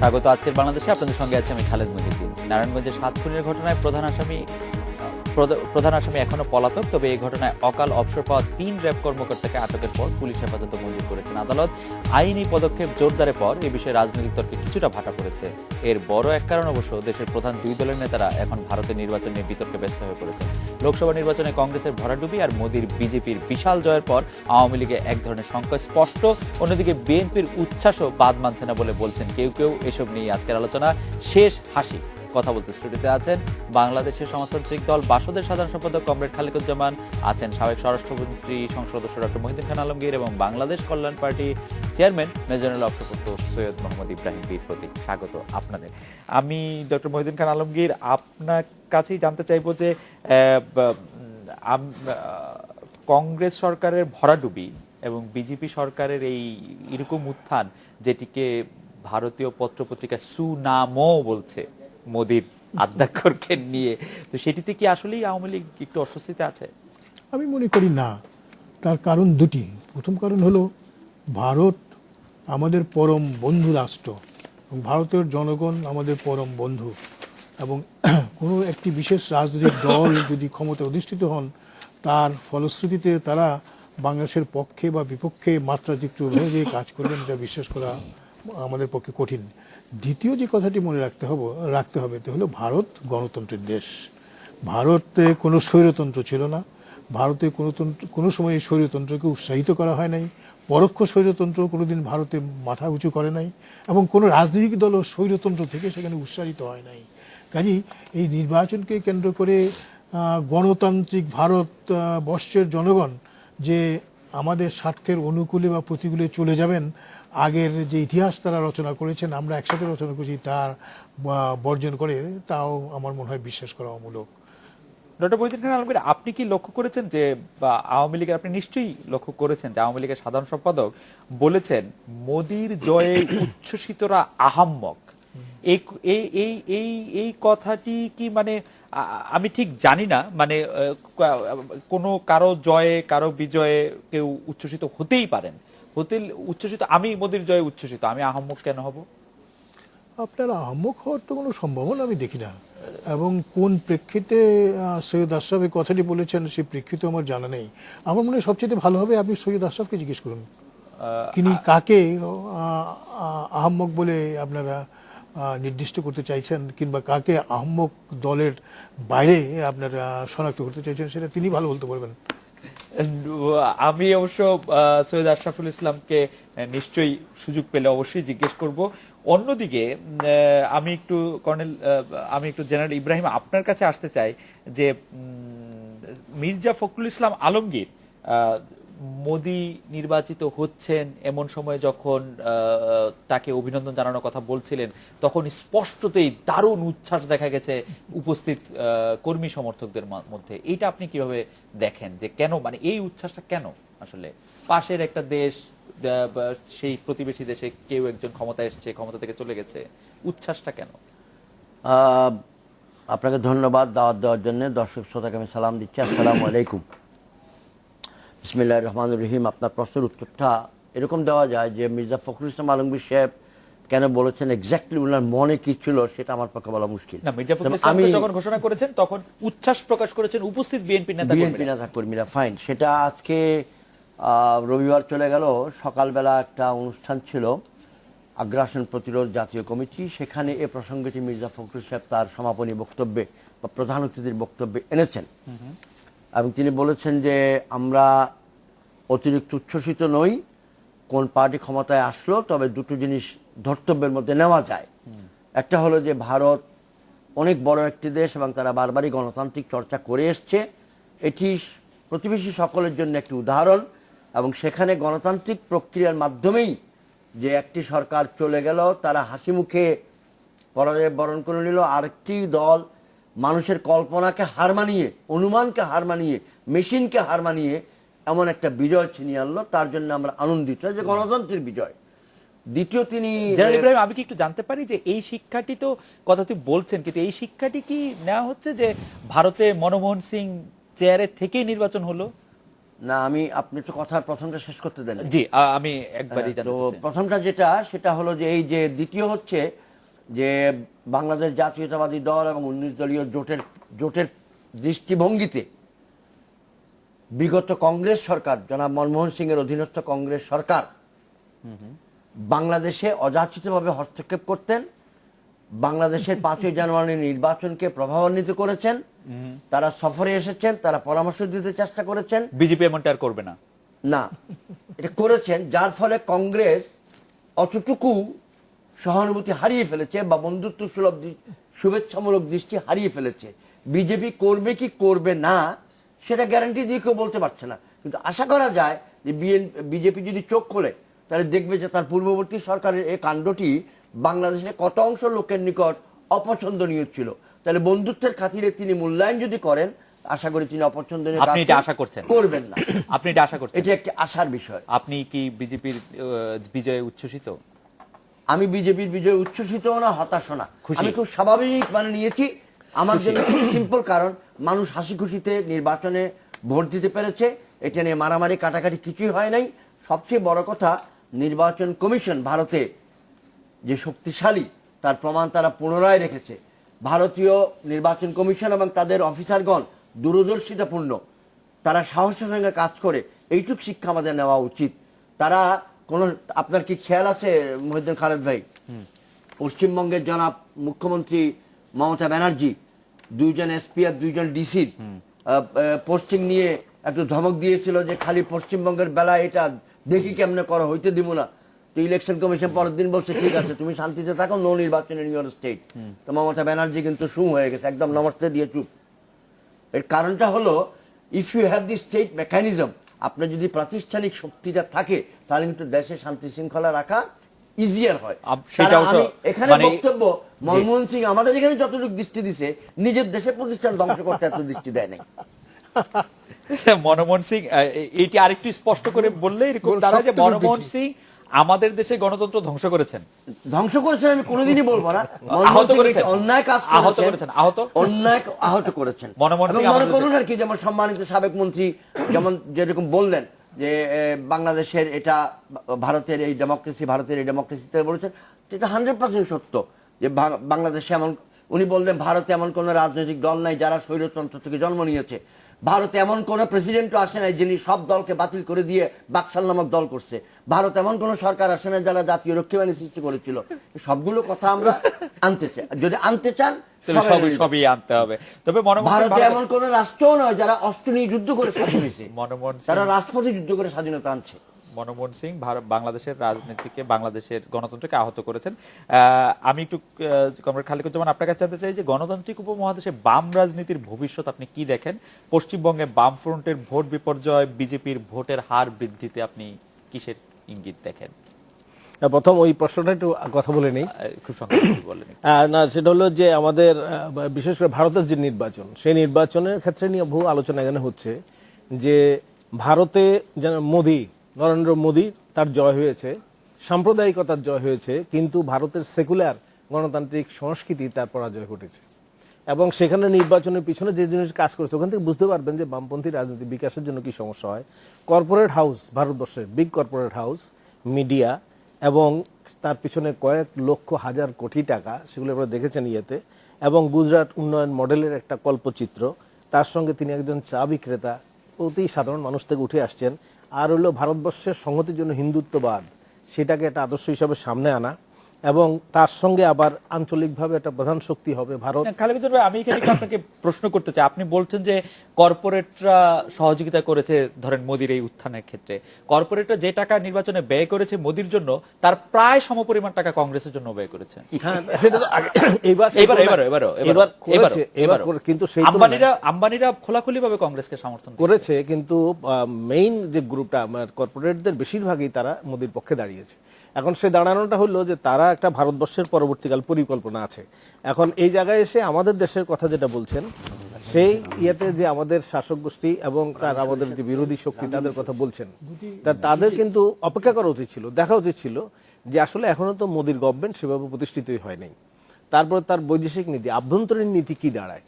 স্বাগত আজকের বাংলাদেশে। আপনাদের সঙ্গে আছে আমি খালেদ মহিউদ্দিন। নারায়ণগঞ্জের 7 খুনের ঘটনায় প্রধান আসামি এখনো পলাতক। তবে এই ঘটনায় অকাল অবসর পাওয়া 3 র্যাব কর্মকর্তাকে আটকের পর পুলিশ হেফাজতে মঞ্জুর করেছেন আদালত। আইনি পদক্ষেপ জোরদারের পর এ বিষয়ে রাজনৈতিক তর্কে কিছুটা ভাটা পড়েছে। এর বড় এক কারণ অবশ্য দেশের প্রধান 2 দলের নেতারা এখন ভারতের নির্বাচন নিয়ে বিতর্কে ব্যস্ত হয়ে পড়েছেন। লোকসভা নির্বাচনে কংগ্রেসের ভরাডুবি আর মোদির বিজেপির বিশাল জয়ের পর আওয়ামী লীগে এক ধরনের সংখ্যা স্পষ্ট, অন্যদিকে বিএনপির উচ্ছ্বাসও বাদ মানছে না বলে বলছেন কেউ কেউ। এসব নিয়ে আজকের আলোচনা। শেষ হাসি। কথা বলতে স্টুডিওতে আছেন বাংলাদেশের সমাজতান্ত্রিক দল বাসদের সাধারণ সম্পাদক কমরেড খালেকুজ্জামান, আছেন সাবেক স্বরাষ্ট্রমন্ত্রী সংসদ সদস্য ডক্টর মহিউদ্দিন খান আলমগীর এবং বাংলাদেশ কল্যাণ পার্টি চেয়ারম্যান মেজর জেনারেল অবসরপ্রাপ্ত সৈয়দ মোহাম্মদ ইব্রাহিম বীর প্রতীক। স্বাগত আপনাদের। আমি ডক্টর মহিউদ্দিন খান আলমগীর আপনার কাছেই জানতে চাইবো যে কংগ্রেস সরকারের ভরাডুবি এবং বিজেপি সরকারের এই এরকম উত্থান, যেটিকে ভারতীয় পত্রপত্রিকা সুনামও বলছে মোদির আদ্যাক্ষরকে নিয়ে, তো সেটিতে কি আসলেই আওয়ামী লীগ একটু অস্বস্তিতে আছে? আমি মনে করি না। তার কারণ দুটি। প্রথম কারণ হলো ভারত আমাদের পরম বন্ধু রাষ্ট্র এবং ভারতের জনগণ আমাদের পরম বন্ধু, এবং কোনো একটি বিশেষ রাজনৈতিক দল যদি ক্ষমতায় অধিষ্ঠিত হন তার ফলশ্রুতিতে তারা বাংলাদেশের পক্ষে বা বিপক্ষে মাত্রাতিরিক্ত যে কাজ করবেন এটা বিশ্বাস করা আমাদের পক্ষে কঠিন। দ্বিতীয় যে কথাটি মনে রাখতে হবে তা হলো ভারত গণতন্ত্রের দেশ। ভারতে কোনো স্বৈরতন্ত্র ছিল না। ভারতে কোনো সময় স্বৈরতন্ত্রকে উৎসাহিত করা হয় নাই। পরোক্ষ স্বৈরতন্ত্র কোনোদিন ভারতে মাথা উঁচু করে নাই, এবং কোনো রাজনৈতিক দলও স্বৈরতন্ত্র থেকে সেখানে উৎসাহিত হয় নাই। কাজেই এই নির্বাচনকে কেন্দ্র করে গণতান্ত্রিক ভারত বর্ষের জনগণ যে আমাদের স্বার্থের অনুকূলে বা প্রতিকূলে চলে যাবেন, আগের যে ইতিহাস তারা রচনা করেছেন, আমরা একসাথে রচনা করেছি, তার বর্জন করে, তাও আমার মনে হয় বিশ্বাস করা অমূলক। ডক্টর মহিউদ্দিন খান আলমগীর, আপনি কি লক্ষ্য করেছেন যে আওয়ামী লীগের, আপনি নিশ্চয়ই লক্ষ্য করেছেন যে আওয়ামী লীগের সাধারণ সম্পাদক বলেছেন মোদির জয়ে উচ্ছ্বসিতরা আহাম্মক। এই এই এই এই এই কথাটি কি মানে আমি ঠিক জানি না, মানে কোনো কারো জয়ে কারো বিজয়ে কেউ উচ্ছ্বসিত হতেই পারেন, উচ্ছ্বসিত, আমি মোদির জয়ে উচ্ছ্বসিত, আমি আহাম্মক কেন হব? আপনার আহাম্মক হওয়ার তো কোনো সম্ভাবনা আমি দেখি না, এবং কোন প্রেক্ষিতে সৈয়দ আশরাফ এই কথাটি বলেছেন সেই প্রেক্ষিতে আমার জানা নেই। আমার মনে হয় সবচেয়ে ভালো হবে আপনি সৈয়দ আশরাফকে জিজ্ঞেস করুন, তিনি কাকে আহাম্মক বলে আপনারা নির্দিষ্ট করতে চাইছেন, কিংবা কাকে আহাম্মক দলের বাইরে আপনারা শনাক্ত করতে চাইছেন, সেটা তিনি ভালো বলতে পারবেন। আমি অবশ্য সৈয়দ আশরাফুল ইসলামকে নিশ্চয়ই সুযোগ পেলে অবশ্যই জিজ্ঞেস করব। অন্যদিকে আমি একটু জেনারেল ইব্রাহিম আপনার কাছে আসতে চাই যে মির্জা ফখরুল ইসলাম আলমগীর মোদি নির্বাচিত হচ্ছেন এমন সময় যখন তাকে অভিনন্দন জানানোর কথা বলছিলেন, তখন স্পষ্টতই দারুণ উচ্ছ্বাস দেখা গেছে উপস্থিত কর্মী সমর্থকদের মধ্যে। এইটা আপনি কিভাবে দেখেন, যে কেন, মানে এই উচ্ছ্বাসটা কেন? আসলে পাশের একটা দেশ, সেই প্রতিবেশী দেশে কেউ একজন ক্ষমতা এসছে, ক্ষমতা থেকে চলে গেছে, উচ্ছ্বাসটা কেন? আপনাকে ধন্যবাদ দাওয়াত দেওয়ার জন্য। দর্শক শ্রোতাকে আমি সালাম দিচ্ছি, আসসালামু আলাইকুম। বিসমিল্লাহির রহমানির রহিম। আপনার প্রশ্নের উত্তরটা এরকম দেওয়া যায় যে মির্জা ফখরুল ইসলাম আলমগীর সাহেব কেন বলেছেন, এক্স্যাক্টলি ওনার মনে কি ছিল সেটা আমার পক্ষে বলা মুশকিল। না, মির্জা ফখরুল ইসলাম যখন ঘোষণা করেছেন তখন উচ্ছ্বাস প্রকাশ করেছেন উপস্থিত বিএনপি নেতা কর্মীরা। ফাইন, সেটা আজকে রবিবার চলে গেল, সকালবেলা একটা অনুষ্ঠান ছিল আগ্রাসন প্রতিরোধ জাতীয় কমিটি, সেখানে এ প্রসঙ্গটি মির্জা ফখরুল সাহেব তার সমাপনী বক্তব্যে বা প্রধান অতিথির বক্তব্যে এনেছেন, এবং তিনি বলেছেন যে আমরা অতিরিক্ত উচ্ছ্বসিত নই, কোন পার্টি ক্ষমতায় আসলো, তবে দুটো জিনিস ধর্তব্যের মধ্যে নেওয়া যায়। একটা হলো যে ভারত অনেক বড় একটি দেশ এবং তারা বারবারই গণতান্ত্রিক চর্চা করে এসছে, এটি প্রতিবেশী সকলের জন্য একটি উদাহরণ, এবং সেখানে গণতান্ত্রিক প্রক্রিয়ার মাধ্যমেই যে একটি সরকার চলে গেল, তারা হাসি মুখে পরাজয় বরণ করে নিল, আরেকটি দল মানুষের কল্পনাকে হার মানিয়ে, অনুমানকে হার মানিয়ে, মেশিনকে হার মানিয়ে এমন একটা বিজয় ছিনিয়ে আনলো। তার জন্য আমরা আনন্দিত যে গণতন্ত্রের বিজয়। দ্বিতীয়, তিনি ইব্রাহিম, আমি কি একটু জানতে পারি যে এই শিক্ষাটি তো কথা তুই বলছেন, কিন্তু এই শিক্ষাটি কি নেওয়া হচ্ছে যে ভারতে মনমোহন সিং চেয়ারে থেকেই নির্বাচন হলো? না, আপনি তো কথার প্রথমটা শেষ করতে দেন। জি, আমি একবারই জানতে চাই। প্রথমটা সেটা হলো যে এই যে দ্বিতীয় হচ্ছে যে বাংলাদেশ জাতীয়তাবাদী দল এবং 19 দলীয় জোটের দৃষ্টিভঙ্গিতে বিগত কংগ্রেস সরকার, জনাব মনমোহন সিং এর অধীনস্থ কংগ্রেস সরকার বাংলাদেশে অযাচিতভাবে হস্তক্ষেপ করতেন, বাংলাদেশের 5ই জানুয়ারি নির্বাচনকে প্রভাবান্বিত করেছেন, তারা সফরে এসেছেন, তারা পরামর্শ দিতে চেষ্টা করেছেন। বিজেপি এমনটা আর করবে না, না, এটা করেছেন, যার ফলে কংগ্রেস অতটুকু সহানুভূতি হারিয়ে ফেলেছে বা বন্ধুত্ব সুলভ শুভেচ্ছামূলক দৃষ্টি হারিয়ে ফেলেছে। বিজেপি করবে কি করবে না সেটা গ্যারান্টি দিয়ে কেউ বলতে পারছে না, কিন্তু আশা করা যায় যে বিজেপি যদি চোখ খোলে তাহলে দেখবে যে তার পূর্ববর্তী সরকারের এই কাণ্ডটি বাংলাদেশের কত অংশ লোকের নিকট অপছন্দনীয় ছিল। তাহলে বন্ধুত্বের খাতিরে তিনি মূল্যায়ন যদি করেন, আশা করি তিনি অপছন্দনীয় আপনি এটা আশা করছেন, করবেন না। আপনি এটা আশা করছেন, এটা একটি আশার বিষয়। আপনি কি বিজেপির বিজয়ে উচ্ছ্বসিত? আমি বিজেপির বিজয়ে উচ্ছ্বসিত না, হতাশ না, খুশি? আমি খুব স্বাভাবিক মানে নিয়েছি। আমার জন্য খুব সিম্পল, কারণ মানুষ হাসি খুশিতে নির্বাচনে ভোট দিতে পেরেছে, এটা নিয়ে মারামারি কাটাকাটি কিছুই হয় নাই। সবচেয়ে বড় কথা, নির্বাচন কমিশন ভারতে যে শক্তিশালী তার প্রমাণ তারা পুনরায় রেখেছে। ভারতীয় নির্বাচন কমিশন এবং তাদের অফিসারগণ দূরদর্শিতাপূর্ণ, তারা সাহসের সঙ্গে কাজ করে, এইটুক শিক্ষা আমাদের নেওয়া উচিত। তারা কোনো, আপনার কি খেয়াল আছে মহিউদ্দিন খালেদ ভাই, পশ্চিমবঙ্গের জনাব মুখ্যমন্ত্রী মমতা ব্যানার্জি 2জন এসপি আর 2জন ডিসির পোস্টিং নিয়ে একটু ধমক দিয়েছিল যে খালি পশ্চিমবঙ্গের বেলা এটা দেখি কেমনে করা হইতে দিব না। তো ইলেকশন কমিশন পরের দিন বলছে ঠিক আছে তুমি শান্তিতে থাকো, নো নির্বাচন ইন ইউর স্টেট। তো মমতা ব্যানার্জি কিন্তু শুম হয়ে গেছে, একদম নমস্তে দিয়ে চুপ। এর কারণটা হলো, if you have the state mechanism, আপনার যদি প্রাতিষ্ঠানিক শক্তিটা থাকে তাহলে কিন্তু দেশে শান্তি শৃঙ্খলা রাখা ইজিয়ার হয়। এখানে বক্তব্য, মনমোহন সিং আমাদের এখানে যতটুকু দৃষ্টি দিছে, নিজের দেশের প্রতিষ্ঠান ধ্বংস করতে এত দৃষ্টি দেয় নাই। মনমোহন সিং এইটি আরেকটু স্পষ্ট করে বললে এরকম তারা যে মনমোহন সিং আমাদের দেশে গণতন্ত্র ধ্বংস করেছেন আমি কোনোদিনই বলবো না। আহত করেছেন, অন্যায় কাজ করেছেন, অন্যায় আহত করেছেন। মনমোহন সিং মনে করুন আর কি, যেমন সম্মানিত সাবেক মন্ত্রী যেরকম বললেন যে বাংলাদেশের এটা ভারতের এই ডেমোক্রেসিতে বলেছেন, এটা 100% সত্য যে বাংলাদেশে এমন, উনি বললেন ভারতে এমন কোন রাজনৈতিক দল নাই যারা স্বৈরতন্ত্র থেকে জন্ম নিয়েছে, ভারতে এমন কোন প্রেসিডেন্টও আসে নাই যিনি সব দলকে বাতিল করে দিয়ে বাকশাল নামক দল করছে, ভারত এমন কোন সরকার আসে না যারা জাতীয় রক্ষী বাহিনী সৃষ্টি করেছিল। সবগুলো কথা আমরা আনতে চাই, যদি আনতে চান সবই আনতে হবে। তবে ভারতে এমন কোন রাষ্ট্রও নয় যারা অস্ত্র নিয়ে যুদ্ধ করে স্বাধীন হয়েছে, তারা রাষ্ট্রপতি যুদ্ধ করে স্বাধীনতা আনছে। মনমোহন সিং বাংলাদেশের রাজনীতিকে, বাংলাদেশের গণতন্ত্রকে আহত করেছেন। আমি একটু কমরেড খালিকুজ্জামান আপনার কাছে জানতে চাই যে গণতান্ত্রিক উপমহাদেশে বাম রাজনীতির ভবিষ্যৎ আপনি কি দেখেন? পশ্চিমবঙ্গে বামফ্রন্টের ভোট বিপর্যয়, বিজেপির ভোটের হার বৃদ্ধিতে আপনি কিসের ইঙ্গিত দেখেন? প্রথম ওই প্রশ্নটা একটু কথা বলে নেই, খুব সংক্ষেপে বলেন। না, সেটা হলো যে আমাদের বিশেষ করে ভারতের যে নির্বাচন, সেই নির্বাচনের ক্ষেত্রে নিয়ে বহু আলোচনা এখানে হচ্ছে যে ভারতে যেন নরেন্দ্র মোদী তার জয় হয়েছে, সাম্প্রদায়িকতার জয় হয়েছে, কিন্তু ভারতের সেকুলার গণতান্ত্রিক সংস্কৃতি তার পরাজয় ঘটেছে। এবং সেখানে নির্বাচনের পিছনে যে জিনিস কাজ করেছে, ওখান থেকে বুঝতে পারবেন যে বামপন্থী রাজনীতি বিকাশের জন্য কি সমস্যা হয়। কর্পোরেট হাউস, ভারতবর্ষের বিগ কর্পোরেট হাউস, মিডিয়া, এবং তার পিছনে কয়েক লক্ষ হাজার কোটি টাকা, সেগুলো আপনারা দেখেছেন ইয়েতে, এবং গুজরাট উন্নয়ন মডেলের একটা কল্পচিত্র, তার সঙ্গে তিনি একজন চা বিক্রেতা, অতি সাধারণ মানুষ থেকে উঠে আসছেন। আর হলো ভারতবর্ষের সংহতির জন্য হিন্দুত্ববাদ, সেটাকে একটা আদর্শ হিসাবে সামনে আনা, এবং তার সঙ্গে আবার আঞ্চলিকভাবে একটা প্রধান শক্তি হবে ভারত। খালিকুজ্জামান ভাই, আমি এখানে আপনাকে প্রশ্ন করতে চাই, আপনি বলছেন যে কর্পোরেটরা সহযোগিতা করেছে ধরেন মোদির এই উত্থানের ক্ষেত্রে, কর্পোরেটরা যে টাকা নির্বাচনে ব্যয় করেছে মোদির জন্য তার প্রায় সমপরিমাণ টাকা কংগ্রেসের জন্য ব্যয় করেছে। কিন্তু আম্বানিরা খোলাখুলি ভাবে কংগ্রেসকে সমর্থন করেছে, কিন্তু মেইন যে গ্রুপটা কর্পোরেটদের বেশিরভাগই তারা মোদির পক্ষে দাঁড়িয়েছে। এখন সে দাঁড়ানোটা হলো যে তারা একটা ভারতবর্ষের পরবর্তীকাল পরিকল্পনা আছে। এখন এই জায়গায় এসে আমাদের দেশের কথা যেটা বলছেন, সেই ইয়েতে যে আমাদের শাসক গোষ্ঠী এবং তার আমাদের যে বিরোধী শক্তি তাদের কথা বলছেন, তাদের কিন্তু অপেক্ষা করা উচিত ছিল, দেখা উচিত ছিল যে আসলে এখনো তো মোদির গভর্নমেন্ট সেভাবে প্রতিষ্ঠিতই হয় নাই। তারপর তার বৈদেশিক নীতি, আভ্যন্তরীণ নীতি কি দাঁড়ায়,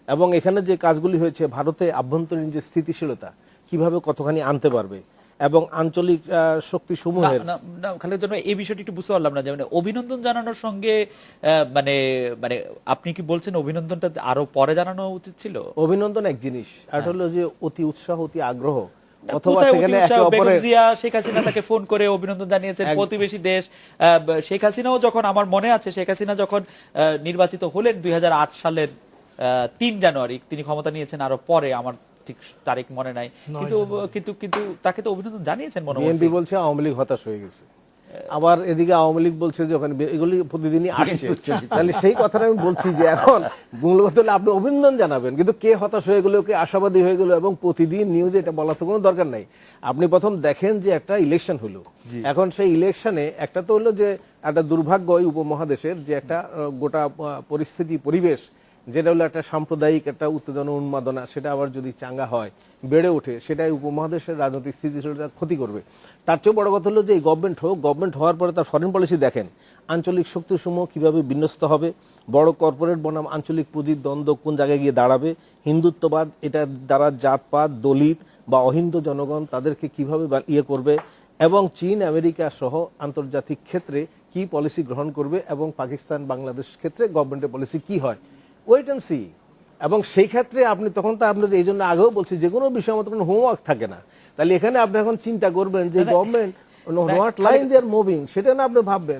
এবং এখানে যে কাজগুলি হয়েছে ভারতে আভ্যন্তরীণ যে স্থিতিশীলতা কিভাবে কতখানি আনতে পারবে, এবং আঞ্চলিক শক্তি সমূহের খালেদ ভাই, এই বিষয়টি একটু বুঝতে পারলাম না যে মানে অভিনন্দন জানানোর সঙ্গে মানে মানে আপনি কি বলছেন অভিনন্দনটা আরো পরে জানানো উচিত ছিল? অভিনন্দন এক জিনিস, আর হলো যে অতি উৎসাহ, অতি আগ্রহ, অথবা কোথায় সেখানে অতি উৎসাহ? একে বেগম অপরের জিয়া শেখ হাসিনা তাকে ফোন করে অভিনন্দন জানিয়েছেন, প্রতিবেশী দেশ। শেখ হাসিনাও যখন, আমার মনে আছে, শেখ হাসিনা যখন নির্বাচিত হলেন 2008 সালের 3 জানুয়ারি, তিনি ক্ষমতা নিয়েছেন আরো পরে, আমার ঠিক তারিখ মনে নাই, কিন্তু কিন্তু কিন্তু তাকে তো অভিনন্দন জানিয়েছেন মনে বিএনপি হচ্ছে। বলছে আওয়ামী লীগ হতাশ হয়ে গেছে, আবার এদিকে আওয়ামী লীগ বলছে যে ওখানে এগুলি প্রতিদিনই আসছে। তাহলে সেই কথাটা আমি বলছি যে এখন মূলত হলে আপনি অভিনন্দন জানাবেন, কিন্তু কে হতাশ হয়ে গেল, কে আশাবাদী হয়ে গেল, এবং প্রতিদিন নিউজে এটা বলার তো কোনো দরকার নাই। আপনি প্রথম দেখেন যে একটা ইলেকশন হলো, এখন সেই ইলেকশনে একটা তো হলো যে একটা দুর্ভাগ্য ওই উপমহাদেশের যে একটা গোটা পরিস্থিতি, পরিবেশ, যেটা হলো একটা সাম্প্রদায়িক একটা উত্তেজনা, উন্মাদনা, সেটা আবার যদি চাঙ্গা হয়, বেড়ে ওঠে, সেটাই উপমহাদেশের রাজনৈতিক স্থিতিশীলতা ক্ষতি করবে। তার চেয়ে বড় কথা হলো যে এই গভর্নমেন্ট হওয়ার পরে তার ফরেন পলিসি দেখেন, আঞ্চলিক শক্তিসমূহ কিভাবে বিন্যস্ত হবে, বড় কর্পোরেট বনাম আঞ্চলিক পুঁজির দ্বন্দ্ব কোন জায়গায় গিয়ে দাঁড়াবে, হিন্দুত্ববাদ এটা দ্বারা জাতপাত, দলিত বা অহিন্দু জনগণ তাদেরকে কিভাবে ইয়ে করবে, এবং চীন, আমেরিকা সহ আন্তর্জাতিক ক্ষেত্রে কি পলিসি গ্রহণ করবে, এবং পাকিস্তান, বাংলাদেশ ক্ষেত্রে গভর্নমেন্টের পলিসি কি হয়, ওয়েট অ্যান্ড সি। এবং সেই ক্ষেত্রে আপনি তখন তো আপনার এই জন্য আগেও বলছি যে কোনো বিষয় আমাদের কোনো হোমওয়ার্ক থাকে না। তাহলে এখানে আপনি এখন চিন্তা করবেন যে government what line they are moving, সেটা না আপনি ভাববেন।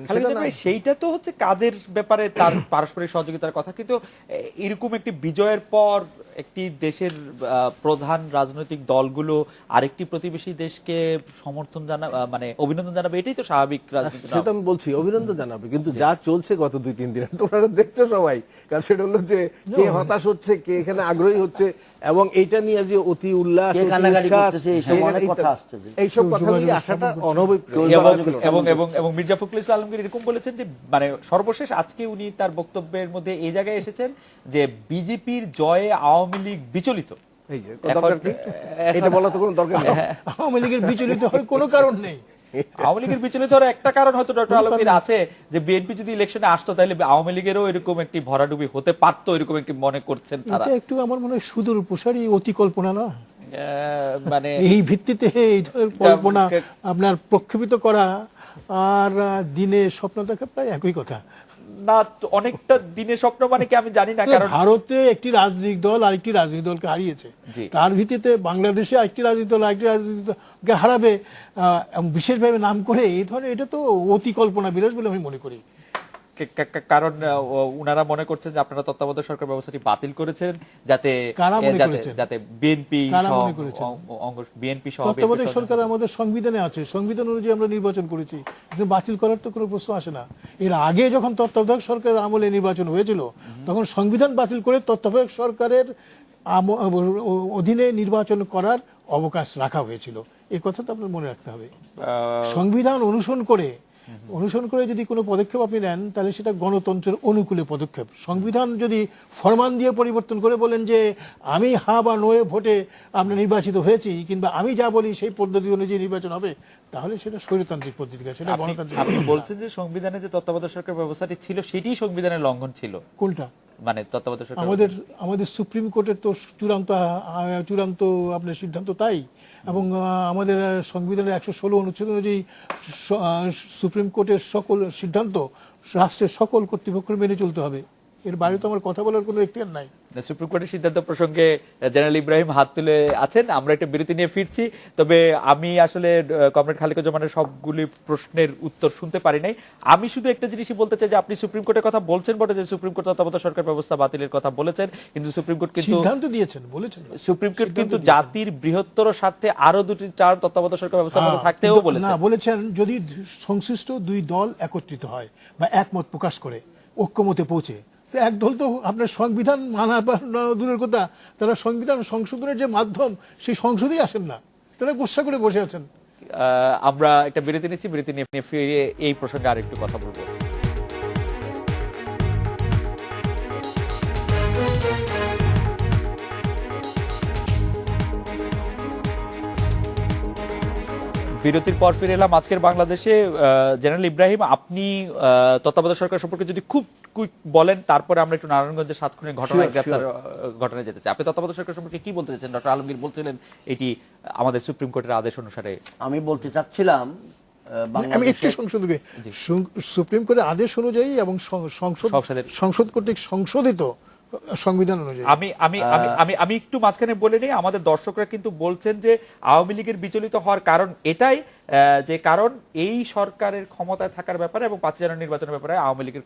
সেইটা তো হচ্ছে কাজের ব্যাপারে তার পারস্পরিক সহযোগিতার কথা, কিন্তু এরকম একটি বিজয়ের পর একটি দেশের প্রধান রাজনৈতিক দলগুলো আরেকটি প্রতিবেশী দেশকে সমর্থন মানে অভিনন্দন জানাবে, এটাই তো স্বাভাবিক রাজনীতি। সেটা আমি বলছি অভিনন্দন জানাবে, কিন্তু যা চলছে গত 2-3 দিন তোমরা দেখছো সবাই, কারণ সেটা হলো যে কে হতাশ হচ্ছে, কে এখানে আগ্রহী হচ্ছে, এবং এইটা নিয়ে যে অতি উল্লাস, এইসব কথাগুলি আসাটা এবং মির্জা ফখরুল ইসলাম আলমগীর এরকম বলেছেন যে মানে সর্বশেষ আজকে উনি তার বক্তব্যের মধ্যে এই জায়গায় এসেছেন যে বিজেপির জয়ে আওয়ামী লীগ বিচলিত। এই যে এটা বলা তো কোনো দরকার নেই, আওয়ামী লীগের বিচলিত হওয়ার কোনো কারণ নেই। আওয়ামী লীগের বিচলিত হওয়ার একটা কারণ হয়তো ডক্টর আলমগীর আছে যে বিএনপি যদি ইলেকশনে আসতো তাহলে আওয়ামী লীগেরও এরকম একটি ভরাডুবি হতে পারতো, এরকম একটি মনে করছেন তারা। এটা একটু আমার মনে হয় সুদূর প্রসারী অতি কল্পনা না, মানে এই ভিত্তিতে এই ধরনের কল্পনা আপনার প্রক্ষেপিত করা আর দিনে স্বপ্ন দেখা প্রায় একই কথা না। অনেকটা দিনে স্বপ্ন মানে কি আমি জানি না, কারণ ভারতে একটি রাজনৈতিক দল আরেকটি রাজনৈতিক দলকে হারিয়েছে, তার ভিত্তিতে বাংলাদেশে একটি রাজনৈতিক দল আরেকটি রাজনৈতিক দলকে হারাবে বিশেষভাবে নাম করে, এই ধরনের এটা তো অতি কল্পনা বিরাজ বলে আমি মনে করি। কারণ উনারা মনে করছেন যে আপনারা তত্ত্বাবধায়ক সরকার ব্যবস্থাটি বাতিল করেছেন যাতে বিএনপি সহ তত্ত্বাবধায়ক সরকার আমাদের সংবিধানে আছে, সংবিধান অনুযায়ী আমরা নির্বাচন করেছি, বাতিল করার তো কোনো প্রশ্ন আসে না। এর আগে যখন তত্ত্বাবধায়ক সরকারের আমলে নির্বাচন হয়েছিল তখন সংবিধান বাতিল করে তত্ত্বাবধায়ক সরকারের অধীনে নির্বাচন করার অবকাশ রাখা হয়েছিল, এই কথা তো আপনার মনে রাখতে হবে। সংবিধান অনুসরণ করে যদি কোনো পদক্ষেপ আপনি নেন তাহলে সেটা গণতন্ত্রের অনুকূলে পদক্ষেপ। সংবিধান যদি ফরমান দিয়ে পরিবর্তন করে বলেন যে আমি হা বা নোয়ে ভোটে আমরা নির্বাচিত হয়েছি, কিংবা আমি যা বলি সেই পদ্ধতি অনুযায়ী নির্বাচন হবে, তাহলে সেটা স্বৈরতান্ত্রিক পদ্ধতি, সেটা গণতান্ত্রিক। আপনি বলছেন যে সংবিধানে যে তত্ত্বাবধায়ক সরকার ব্যবস্থাটি ছিল সেটি সংবিধানের লঙ্ঘন ছিল। কোনটা? মানে তত্ত্বাবধায়ক সরকার আমাদের সুপ্রিম কোর্টের তো চূড়ান্ত আপনার সিদ্ধান্ত তাই, এবং আমাদের সংবিধানের 116 অনুচ্ছেদ অনুযায়ী সুপ্রিম কোর্টের সকল সিদ্ধান্ত রাষ্ট্রের সকল কর্তৃপক্ষ মেনে চলতে হবে, এর বাইরে তো আমার কথা বলার কোনো এখতিয়ার নাই। সুপ্রিম কোর্টের সিদ্ধান্ত প্রসঙ্গে জেনারেল ইব্রাহিম হাত তুলে আছেন, আমরা একটা বিরতি নিয়ে ফিরছি। তবে আমি আসলে কমরেড খালিকুজ্জামানের সবগুলি প্রশ্নের উত্তর শুনতে পারি নাই। আমি শুধু একটা জিনিসই বলতে চাই যে আপনি সুপ্রিম কোর্টের কথা বলছেন বটে, যে সুপ্রিম কোর্ট তত্ত্বাবধায়ক সরকার ব্যবস্থা বাতিলের কথা বলেছেন, কিন্তু সুপ্রিম কোর্ট কিন্তু সিদ্ধান্ত দিয়েছেন, বলেছেন সুপ্রিম কোর্ট কিন্তু জাতির বৃহত্তর স্বার্থে আরো 2টি তত্ত্বাবধায়ক সরকার ব্যবস্থা থাকতেও বলেছেন। বলেছেন যদি সংশ্লিষ্ট দুই দল একত্রিত হয় বা একমত প্রকাশ করে ঐক্যমতে পৌঁছে, এক দল তো আপনার সংবিধান মানা দূরের কথা, তারা সংবিধান সংশোধনের যে মাধ্যম সেই সংসদেই আসেন না, তারা গোসা করে বসে আছেন। আমরা একটা বিরতি নিচ্ছি, বিরতি নিয়ে ফিরে এই প্রসঙ্গে আরেকটু কথা বলবো। বিরতির পর ফিরে এলাম আজকের বাংলাদেশে। জেনারেল ইব্রাহিম, আপনি তত্ত্বাবধায়ক সরকার সম্পর্কে যদি খুব কুইক বলেন, তারপরে আমরা একটু নারায়ণগঞ্জের 7 খুনের ঘটনায় Sure, গ্রেপ্তার ঘটনায় যেতে চাই। আপনি তত্ত্বাবধায়ক সরকার সম্পর্কে কি বলতে চাচ্ছেন? ডক্টর আলমগীর বলছিলেন এটি আমাদের সুপ্রিম কোর্টের আদেশ অনুসারে। আমি বলতে চাচ্ছিলাম আমি একটু সংশোধন করি। সুপ্রিম কোর্টের আদেশ অনুযায়ী এবং সংসদ কর্তৃক সংশোধিত সংবিধান অনুযায়ী। আমি আমি আমি আমি আমি একটু মাঝখানে বলে নিই, আমাদের দর্শকরা কিন্তু বলছেন যে আওয়ামী লীগের বিচলিত হওয়ার কারণ এটাই যে কারণ এই সরকারের ক্ষমতায় থাকার ব্যাপারে এবং 5 জানুয়ারি নির্বাচনের ব্যাপারে আওয়ামী লীগের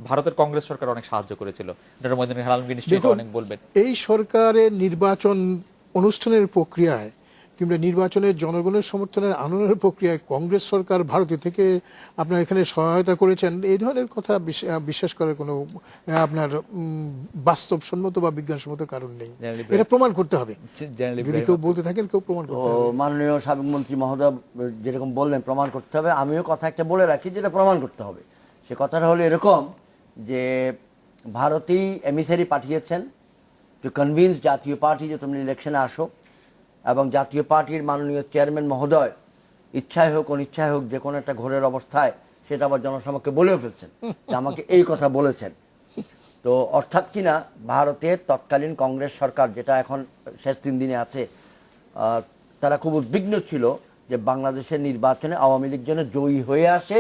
ভারতের কংগ্রেস সরকার অনেক সাহায্য করেছিল। ডক্টর মঈনুদ্দিন আলমগীর নিশ্চয়ই অনেক বলবেন। এই সরকারের নির্বাচন অনুষ্ঠানের প্রক্রিয়ায় কিংবা নির্বাচনের জনগণের সমর্থনের আনয়নের প্রক্রিয়ায় কংগ্রেস সরকার ভারতে থেকে আপনার এখানে সহায়তা করেছেন, এই ধরনের কথা বিশ্বাস করার কোনো আপনার বাস্তবসম্মত বা বিজ্ঞানসম্মত কারণ নেই। এটা প্রমাণ করতে হবে। যদি কেউ বলতে থাকেন, কেউ প্রমাণ করতে হবে। মাননীয় সাবেক মন্ত্রী মহোদয় যেরকম বললেন প্রমাণ করতে হবে, আমিও কথা একটা বলে রাখি যেটা প্রমাণ করতে হবে। সে কথাটা হলো এরকম যে ভারতেই এমিসারি পাঠিয়েছেন টু কনভিন্স জাতীয় পার্টি যে তুমি ইলেকশনে আসো, এবং জাতীয় পার্টির মাননীয় চেয়ারম্যান মহোদয় ইচ্ছায় হোক অনিচ্ছায় হোক যে কোনো একটা ঘোরের অবস্থায় সেটা আবার জনসমক্ষে বলেও ফেলছেন যে আমাকে এই কথা বলেছেন। তো অর্থাৎ কিনা ভারতের তৎকালীন কংগ্রেস সরকার, যেটা এখন শেষ 3 দিনে আছে, তারা খুব উদ্বিগ্ন ছিল যে বাংলাদেশের নির্বাচনে আওয়ামী লীগ যেন জয়ী হয়ে আসে,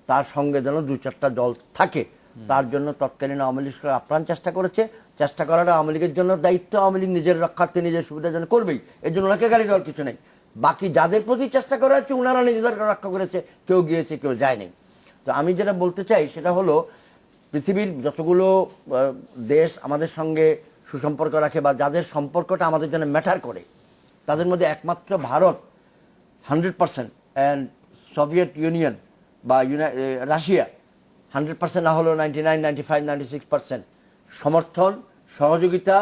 তার সঙ্গে যেন 2-4টা দল থাকে। তার জন্য তৎকালীন আওয়ামী লীগ সরকার আপ্রাণ চেষ্টা করেছে। চেষ্টা করাটা আওয়ামী লীগের জন্য দায়িত্ব, আওয়ামী লীগ নিজের রক্ষার্থে নিজের সুবিধার জন্য করবেই, এর জন্য ওনাকে গালি দেওয়ার কিছু নেই। বাকি যাদের প্রতি চেষ্টা করা হচ্ছে ওনারা নিজেদের রক্ষা করেছে, কেউ গিয়েছে কেউ যায়নি। তো আমি যেটা বলতে চাই সেটা হলো পৃথিবীর যতগুলো দেশ আমাদের সঙ্গে সুসম্পর্ক রাখে বা যাদের সম্পর্কটা আমাদের জন্য ম্যাটার করে, তাদের মধ্যে একমাত্র ভারত 100% অ্যান্ড সোভিয়েত ইউনিয়ন বা রাশিয়া 100% না হলেও 99, 95, 96% সমর্থন, সহযোগিতা,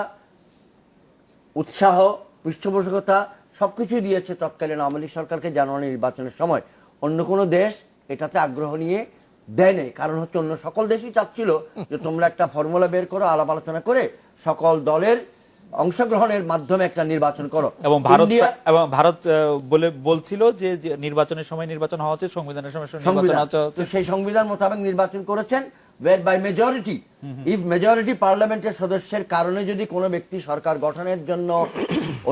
উৎসাহ, পৃষ্ঠপোষকতা সবকিছুই দিয়েছে তৎকালীন আওয়ামী লীগ সরকারকে জানুয়ারি নির্বাচনের সময়। অন্য কোনো দেশ এটাতে আগ্রহ নিয়ে দেয় নেই। কারণ হচ্ছে অন্য সকল দেশই চাচ্ছিল যে তোমরা একটা ফর্মুলা বের করো, আলাপ আলোচনা করে সকল দলের অংশগ্রহণের মাধ্যমে একটা নির্বাচন করো। এবং ভারত বলছিল যে নির্বাচনের সময় নির্বাচন হওয়া উচিত, সংবিধানের সময় নির্বাচন হওয়া উচিত। সেই সংবিধান মোতাবেক নির্বাচন করেছেন, where by majority, if majority পার্লামেন্টের সদস্যের কারণে যদি কোনো ব্যক্তি সরকার গঠনের জন্য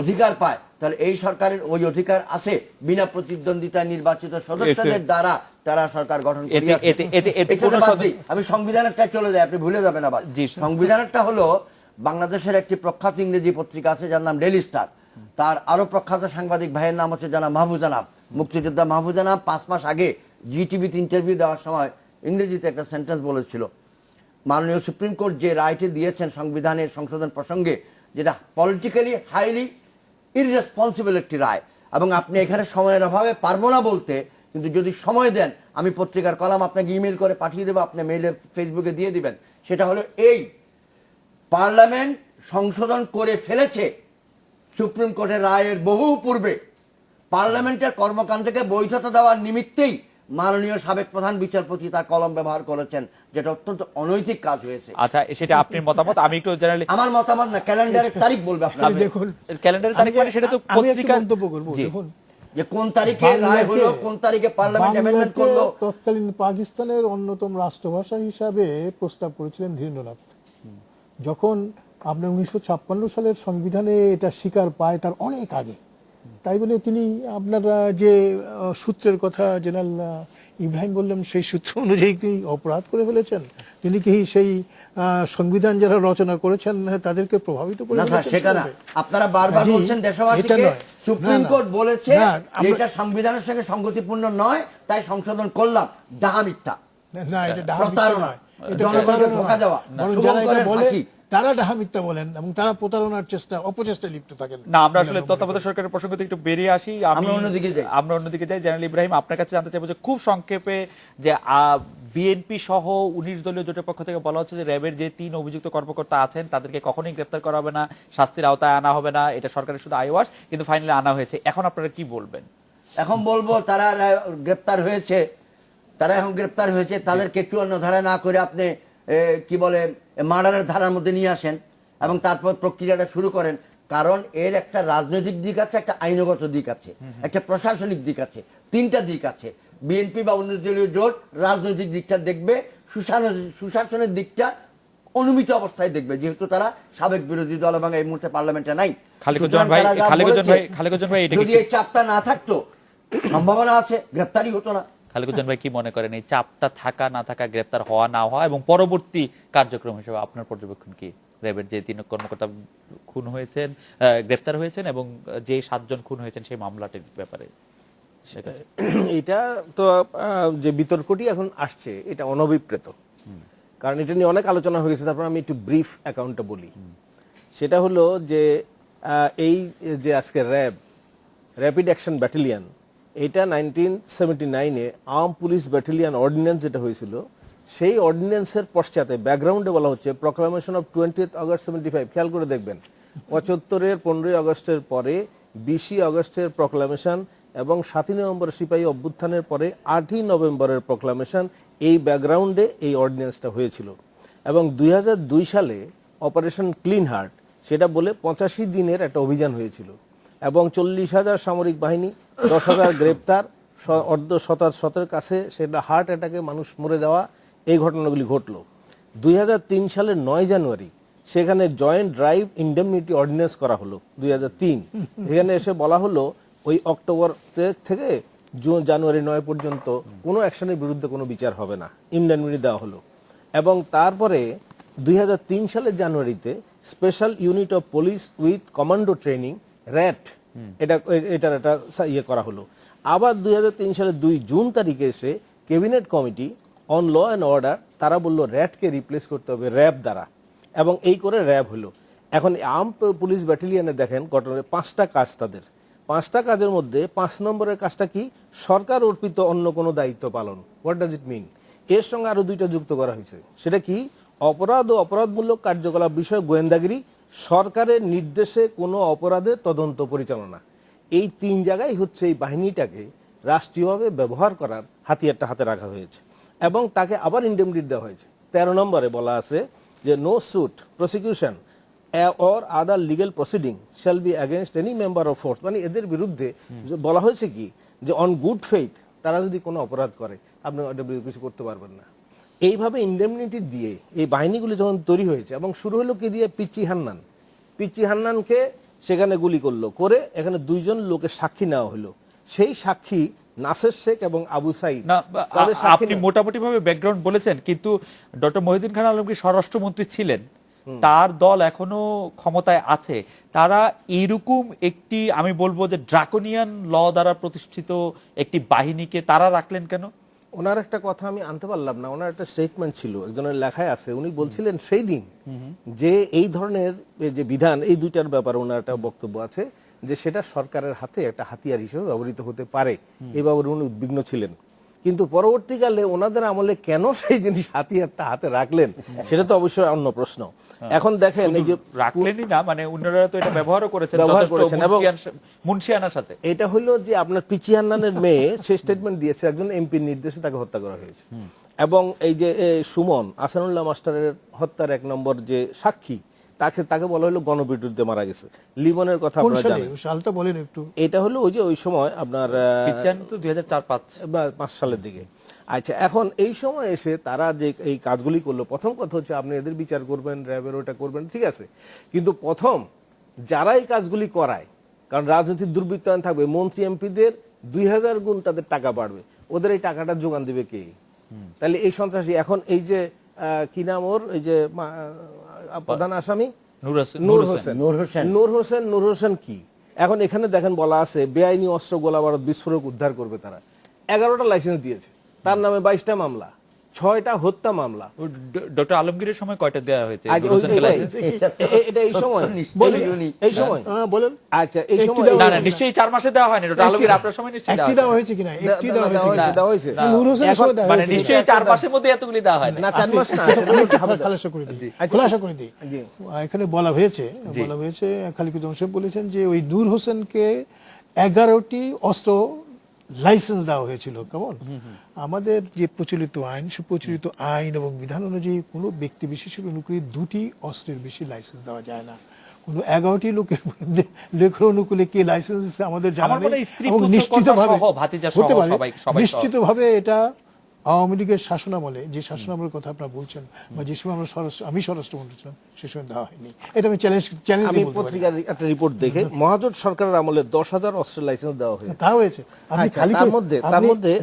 অধিকার পায়, তাহলে এই সরকারের ওই অধিকার আছে বিনা প্রতিদ্বন্দ্বিতায় নির্বাচিত সদস্যদের দ্বারা তারা সরকার গঠন করে। আমি সংবিধানেরটা চলে যাই, আপনি ভুলে যাবেন আবার। সংবিধানেরটা হলো বাংলাদেশের একটি প্রখ্যাত ইংরেজি পত্রিকা আছে যার নাম ডেইলি স্টার, তার আরো প্রখ্যাত সাংবাদিক ভাইয়ের নাম হচ্ছে জানা মাহফুজা নাম, মুক্তিযোদ্ধা মাহফুজা নাম 5 মাস আগে জিটিভিতে ইন্টারভিউ দেওয়ার সময় ইংরেজিতে একটা সেন্টেন্স বলেছিল, মাননীয় সুপ্রিম কোর্ট যে রায়টি দিয়েছেন সংবিধানের সংশোধন প্রসঙ্গে, যেটা পলিটিক্যালি হাইলি ইররেসপন্সিবল একটি রায়, এবং আপনি এখানে সময়ের অভাবে পারবো না বলতে, কিন্তু যদি সময় দেন আমি পত্রিকার কলাম আপনাকে ইমেল করে পাঠিয়ে দেবো, আপনি মেইলে ফেসবুকে দিয়ে দিবেন। সেটা হলো এই পার্লামেন্ট সংশোধন করে ফেলেছে সুপ্রিম কোর্টের রায়ের বহু পূর্বে, পার্লামেন্টের কর্মকাণ্ডকে বৈধতা দেওয়ার নিমিত্তেই মাননীয় সাবেক প্রধান বিচারপতি তার কলম ব্যবহার করেছেন, যেটা অত্যন্ত অনৈতিক কাজ হয়েছে। আচ্ছা, সেটা আপনার মতামত। আমি একটু জেনারেলি আমার মতামত না, ক্যালেন্ডারের তারিখ বলবে আপনারা। দেখুন ক্যালেন্ডারের তারিখ মানে সেটা তো পত্রিকা মন্তব্য করব। দেখুন যে কোন তারিখে রায় হলো, কোন তারিখে পার্লামেন্ট অ্যামেন্ডমেন্ট করলো। তৎকালীন পাকিস্তানের অন্যতম রাষ্ট্রভাষা হিসাবে প্রস্তাব করেছিলেন ধীরেন্দ্রনাথ। যখন আপনার 1956 সালের সংবিধানে এটা স্বীকার পায় তার অনেক আগে, তাই বলে তিনি আপনারা যে সূত্রের কথা জেনারেল ইব্রাহিম বললেন সেই সূত্র অনুযায়ী তিনি অপরাধ করে ফেলেছেন। তিনি কি সেই সংবিধান যারা রচনা করেছেন তাদেরকে প্রভাবিত করে? সেটা আপনারা বারবার বলছেন দেশবাসীকে সুপ্রিম কোর্ট বলেছে এটা সংবিধানের সঙ্গে সংগতিপূর্ণ নয়, তাই সংশোধন করলাম। ডাহা মিথ্যা, না এটা ডাহা মিথ্যা নয়, জনগণকে ধোঁকা দেওয়া। তারা ডাহা মিথ্যা বলেন এবং তারা প্রতারণার অপচেষ্টায় লিপ্ত থাকেন। না, আমরা আসলে তত্ত্বাবধায়ক সরকারের প্রসঙ্গ থেকে একটু বেরিয়ে আসি, আমরা অন্যদিকে যাই। জেনারেল ইব্রাহিম, আপনার কাছে জানতে চাইবো যে খুব সংক্ষেপে যে বিএনপি সহ 19 দলীয় জোটের পক্ষ থেকে বলা হচ্ছে যে র্যাবের যে 3 অভিযুক্ত কর্মকর্তা আছেন তাদেরকে কখনোই গ্রেফতার করা হবে না, শাস্তির আওতায় আনা হবে না, এটা সরকারের শুধু আইওয়াস, কিন্তু ফাইনালি আনা হয়েছে। এখন আপনারা কি বলবেন? এখন বলবো তারা গ্রেফতার হয়েছে, তাদেরকে 54 ধারা না করে আপনি কি বলে মার্ডারের ধারার মধ্যে নিয়ে আসেন এবং তারপর প্রক্রিয়াটা শুরু করেন। কারণ এর একটা রাজনৈতিক দিক আছে, একটা আইনগত দিক আছে, একটা প্রশাসনিক দিক আছে, তিনটা দিক আছে। বিএনপি বা অন্য দলীয় জোট রাজনৈতিক দিকটা দেখবে, সুশাসনের দিকটা অনুমিত অবস্থায় দেখবে, যেহেতু তারা সাবেক বিরোধী দল এবং এই মুহূর্তে পার্লামেন্টে নাই। খালিকুজ্জামান ভাই, সুতরাং তারা যা বলেছে, খালিকুজ্জামান ভাই, এটা যদি এই চাপটা না থাকতো সম্ভাবনা আছে গ্রেপ্তারি হতো না। খালিকুজ্জামান ভাই কি মনে করেন, এই চাপটা থাকা না থাকা, গ্রেপ্তার হওয়া না হওয়া এবং পরবর্তী কার্যক্রম হিসেবে আপনার পর্যবেক্ষণ কি? র্যাবের যে 3 কর্মকর্তা খুন হয়েছেন, গ্রেপ্তার হয়েছেন এবং যে 7 জন খুন হয়েছেন সেই মামলাটির ব্যাপারে এটা তো যে বিতর্কটি এখন আসছে এটা অনভিপ্রেত, কারণ এটা নিয়ে অনেক আলোচনা হয়ে গেছে। তারপর আমি একটু ব্রিফ অ্যাকাউন্টটা বলি। সেটা হলো যে এই যে আজকে র্যাপিড অ্যাকশন ব্যাটালিয়ন, এটা 1979-এ আর্ম পুলিশ ব্যাটালিয়ন অর্ডিন্যান্স যেটা হয়েছিল, সেই অর্ডিন্যান্সের পশ্চাতে ব্যাকগ্রাউন্ডে বলা হচ্ছে প্রোক্লামেশন অফ 20th August 75। খেয়াল করে দেখবেন, 75-এর 15ই আগস্টের পরে 20ই আগস্টের প্রোক্লামেশন এবং 7ই নভেম্বর সিপাহী অভ্যুত্থানের পরে 8ই নভেম্বরের প্রোক্লামেশন, এই ব্যাকগ্রাউন্ডে এই অর্ডিন্যান্সটা হয়েছিল। এবং 2002 সালে অপারেশন ক্লিন হার্ট, সেটা বলে 85 দিনের একটা অভিযান হয়েছিল এবং 40,000 সামরিক বাহিনী, 10,000 গ্রেপ্তার, অর্ধশতের কাছে সেটা হার্ট অ্যাটাকে মানুষ মরে যাওয়া, এই ঘটনাগুলি ঘটলো। 2003 সালের 9 জানুয়ারি সেখানে জয়েন্ট ড্রাইভ ইন্ডেমনিটি অর্ডিন্যান্স করা হলো 2003। এখানে এসে বলা হলো ওই অক্টোবর থেকে জানুয়ারি 9 পর্যন্ত কোনো অ্যাকশনের বিরুদ্ধে কোনো বিচার হবে না, ইন্ডেমনিটি দেওয়া হলো। এবং তারপরে 2003 সালের জানুয়ারিতে special unit of police with commando training, rat, এটার একটা ইয়ে করা হলো। আবার 2003 সালের 2 জুন তারিখে এসে cabinet committee on law and order, তারা বললো র্যাটকে রিপ্লেস করতে হবে র্যাব দ্বারা, এবং এই করে র্যাব হলো। এখন আর্ম পুলিশ ব্যাটালিয়নে দেখেন ঘটনার 5টা কাজ, তাদের 5টা কাজের মধ্যে 5 নম্বরের কাজটা কি? সরকার অর্পিত অন্য কোনো দায়িত্ব পালন। হোয়াট ডাজ ইট মিন? এর সঙ্গে আরো 2টা যুক্ত করা হয়েছে। সেটা কি? অপরাধ ও অপরাধমূলক কার্যকলাপ বিষয়ে গোয়েন্দাগিরি, সরকারের নির্দেশে কোনো অপরাধের তদন্ত পরিচালনা। এই 3 জায়গায় হচ্ছে এই বাহিনীটাকে রাষ্ট্রীয়ভাবে ব্যবহার করার হাতিয়ারটা হাতে রাখা হয়েছে এবং তাকে আবার ইন্ডেমনিটি দেওয়া হয়েছে। 13 নম্বরে বলা আছে যে no suit, prosecution or other legal proceeding shall be against any member of force, মানে এদের বিরুদ্ধে বলা হয়েছে কি যে অন গুড ফেইথ তারা যদি কোনো অপরাধ করে আপনি ওটার বিরুদ্ধে কিছু করতে পারবেন না। এইভাবে ইন্ডেমনিটি দিয়ে এই বাহিনীগুলি যখন তৈরি হয়েছে এবং শুরু হলো কি দিয়ে, পিচ্চি হান্নানকে সেখানে গুলি করলো, করে এখানে 2 জন লোকের সাক্ষী নেওয়া হলো। সেই সাক্ষী নাসের শেখ এবং আবু সাইদ। না, আপনি মোটামুটি ভাবে ব্যাকগ্রাউন্ড বলেছেন, কিন্তু ডক্টর মহিউদ্দিন খান আলমগীর স্বরাষ্ট্রমন্ত্রী ছিলেন, তার দল এখনো ক্ষমতায় আছে, তারা এইরকম একটি, আমি বলবো যে ড্রাকোনিয়ান ল দ্বারা প্রতিষ্ঠিত একটি বাহিনীকে তারা রাখলেন কেন? ওনার একটা কথা আমি আনতে পারলাম না, ওনার একটা স্টেটমেন্ট ছিল, একজনের লেখায় আছে, উনি বলছিলেন সেই দিন যে এই ধরনের যে বিধান, এই 2টার ব্যাপারে ওনার একটা বক্তব্য আছে যে সেটা সরকারের হাতে একটা হাতিয়ার হিসেবে ব্যবহৃত হতে পারে, এই ব্যাপারে উনি উদ্বিগ্ন ছিলেন। কিন্তু পরবর্তীকালে ওনাদের আমলে কেন সেই জিনিস হাতিয়ারটা হাতে রাখলেন সেটা তো অবশ্যই অন্য প্রশ্ন। এখন দেখেন এই যে রাখলেনই না, মানে অন্যরা তো এটা ব্যবহারও করেছেন এবং মুন্সিয়ানার সাথে। এটা হলো যে আপনার পিচি হান্নানের মেয়ে সে স্টেটমেন্ট দিয়েছে, একজন এমপির নির্দেশে তাকে হত্যা করা হয়েছে। এবং এই যে সুমন আসানুল্লাহ মাস্টারের হত্যার 1 নম্বর যে সাক্ষী, তাকে বলা হলো গণবিদ্যুৎে মারা গেছে। লিমনের কথা আপনারা জানেন, সালটা বলেন একটু। এটা হলো ওই যে ওই সময় আপনার 2004-05 সালের দিকে। আচ্ছা, এখন এই সময় এসে তারা যে এই কাজগুলি করলো, প্রথম কথা হচ্ছে আপনি এদের বিচার করবেন, র্যাবের ওটা করবেন, ঠিক আছে, কিন্তু প্রথম যারা এই কাজগুলি করায়, কারণ রাজনীতির দুর্বৃত্তায়ন থাকবে, মন্ত্রী এমপিদের 2000 গুণ তাদের টাকা বাড়বে, ওদের এই টাকাটা যোগান দেবে কে? তাহলে এই সন্ত্রাসী, এখন এই যে কি নাম ওর, এই যে প্রধান আসামি নূর হোসেন কি, এখন এখানে দেখেন বলা আছে বেআইনি অস্ত্র, গোলা বারুদ, বিস্ফোরক উদ্ধার করবে তারা। 11টা লাইসেন্স দিয়েছে, তার নামে 22টা মামলা, 6টা হত্যা মামলা। ডক্টর আলমগীরের সময় কয়টা দেওয়া হয়েছে? এটা এই সময়, এই সময় বলেন। আচ্ছা, এই সময় না না, নিশ্চয়ই 4 মাসে দেওয়া হয়নি। ডক্টর আলমগীর আপনার সময় নিশ্চয়ই দেওয়া হয়েছে কিনা? একটি দেওয়া হয়েছে। নূর হোসেনের সময় দেওয়া মানে হয়েছে। নিশ্চয়ই 4 মাসের মধ্যে এতগুলি দেওয়া হয়নি। না, 4 মাস না, খোলাসা করে দিই। এখানে বলা হয়েছে খালিকুজ্জামান সাহেব বলেছেন যে ওই নূর হোসেনকে 11টি অস্ত্র লাইসেন্স দেওয়া হয়েছিল। কেমন? আমাদের যে প্রচলিত আইন, সে প্রচলিত আইন এবং বিধান অনুযায়ী কোনো ব্যক্তি বিশেষের অনুযায়ী 2টি অস্ত্রের বেশি লাইসেন্স দেওয়া যায় না। কোনো 11টি লেখর অনুকূলে কে লাইসেন্স দিচ্ছে আমাদের জানা আমার মনে নেই হয় স্ত্রী, এবং পুত্র, নিশ্চিতভাবে কন্যা সহ, ভাতিজা সহ হতে পারে, সবাই সহ। নিশ্চিতভাবে এটা আওয়ামী লীগের শাসনামলে, যে শাসনামলের কথা আপনারা বলছেন, বা যে সময় আমি স্বরাষ্ট্রমন্ত্রী ছিলাম সে সময় দেওয়া হয়নি। এটা আমি চ্যালেঞ্জ আমি বলতে পারি। পত্রিকার একটা রিপোর্ট দেখে মহাজোট সরকারের আমলে 10,000 অস্ত্রের লাইসেন্স দেওয়া হয়েছে। তা হয়েছে। আপনি আচ্ছা, খালি তার মধ্যে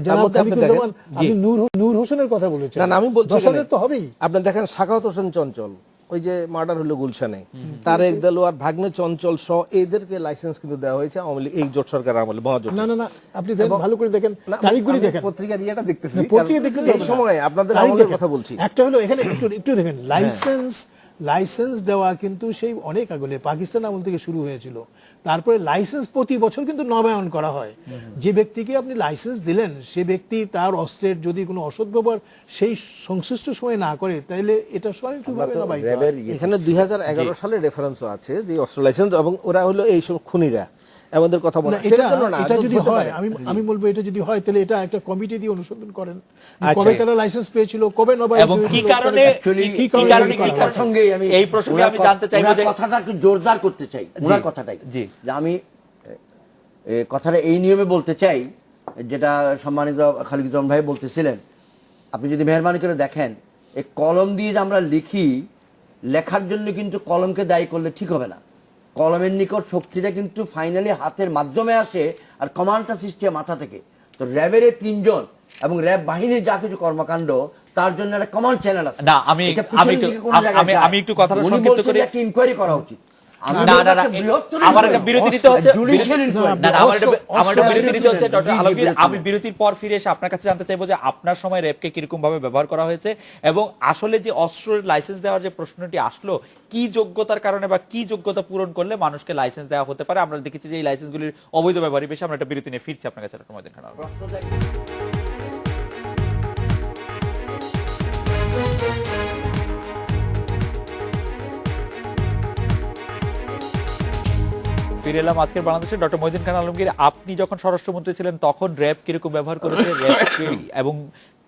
জনাব আপনি খালিকুজ্জামান, দেখেন, জি। আপনি নূর হোসেনের কথা বলেছেন। না, আমি বলছি 10,000 এখানে, তো হবেই। আপনি দেখেন সাখাওয়াত হোসেন চঞ্চল, ওই যে মার্ডার হলো গুলশানে, তারেক দেলোয়ার, ভাগ্নে চঞ্চল সহ এদেরকে লাইসেন্স কিন্তু দেওয়া হয়েছে আওয়ামী লীগ এই জোট সরকার আমলে, মহাজোট। না না না, আপনি ভালো করে দেখেন, তারিখগুলি দেখেন। পত্রিকার ইয়েটা দেখতেছি, পত্রিকা দেখলে এই সময় আপনাদের তারিখ আমলের দেখেন। কথা বলছি। একটা হলো এখানে একটু দেখেন, লাইসেন্স দেওয়া কিন্তু সেই অনেক আগে পাকিস্তান আমল থেকে শুরু হয়েছিল। তারপরে লাইসেন্স প্রতি বছর কিন্তু নবায়ন করা হয়। যে ব্যক্তিকে আপনি লাইসেন্স দিলেন, সে ব্যক্তি তার অস্ত্রের যদি কোনো অসৎ ব্যবহার সেই সংশ্লিষ্ট সময় না করে, তাহলে এটা স্বয়ংক্রিয়ভাবে নবায়িত হয়। এখানে 2011 সালের রেফারেন্সও আছে যে অস্ত্র লাইসেন্স, এবং ওরা হলো এই সব খুনিরা আমাদের কথা বলে। না, এটা যদি হয়, আমি বলবো এটা যদি হয় তাহলে এটা একটা কমিটি দিয়ে অনুসন্ধান করেন, কবে তারা লাইসেন্স পেয়েছিল, কবে নবায়ন এবং কি কারণে সঙ্গে আমি এই প্রসঙ্গে আমি জানতে চাইবো যে কথাটা একটু জোরদার করতে চাই, ওনার কথাটাই জি, যে আমি কথাটা এই নিয়মে বলতে চাই যেটা সম্মানিত খালিকুজ্জামান ভাই বলতেছিলেন। আপনি যদি মেহরবানি করে দেখেন, এই কলম দিয়ে যে আমরা লিখি, লেখার জন্য কিন্তু কলমকে দায়ী করলে ঠিক হবে না। কলমের নিকট শক্তিটা কিন্তু ফাইনালি হাতের মাধ্যমে আসে, আর কমান্ডটা সৃষ্টি হয় মাথা থেকে। তো র্যাবের 3 জন এবং র্যাব বাহিনীর যা কিছু কর্মকাণ্ড, তার জন্য একটা কমান্ড চ্যানেল আছে। না, আমি একটু কথাটা সংক্ষিপ্ত করে, একটা ইনকোয়ারি করা উচিত। আমার একটা বিরতি দিতে হচ্ছে। ডক্টর আলমগীর, আমি বিরতির পর ফিরে এসে আপনার কাছে জানতে চাইবো যে আপনার সময় র্যাবকে কিরকম ভাবে ব্যবহার করা হয়েছে, এবং আসলে যে অস্ত্রের লাইসেন্স দেওয়ার যে প্রশ্নটি আসলো, কি যোগ্যতার কারণে বা কি যোগ্যতা পূরণ করলে মানুষকে লাইসেন্স দেওয়া হতে পারে। আমরা দেখেছি যে এই লাইসেন্সগুলির অবৈধ ব্যবহারই বেশি। আমরা একটা বিরতি নিয়ে ফিরছি আপনার কাছে, ডক্টর মঈনুদ্দিন খান আলমগীর। ফিরে এলাম আজকের বাংলাদেশে। ডক্টর মঈনুদ্দিন খান আলমগীর, আপনি যখন স্বরাষ্ট্রমন্ত্রী ছিলেন তখন র্যাব কিরকম ব্যবহার করেছে, এবং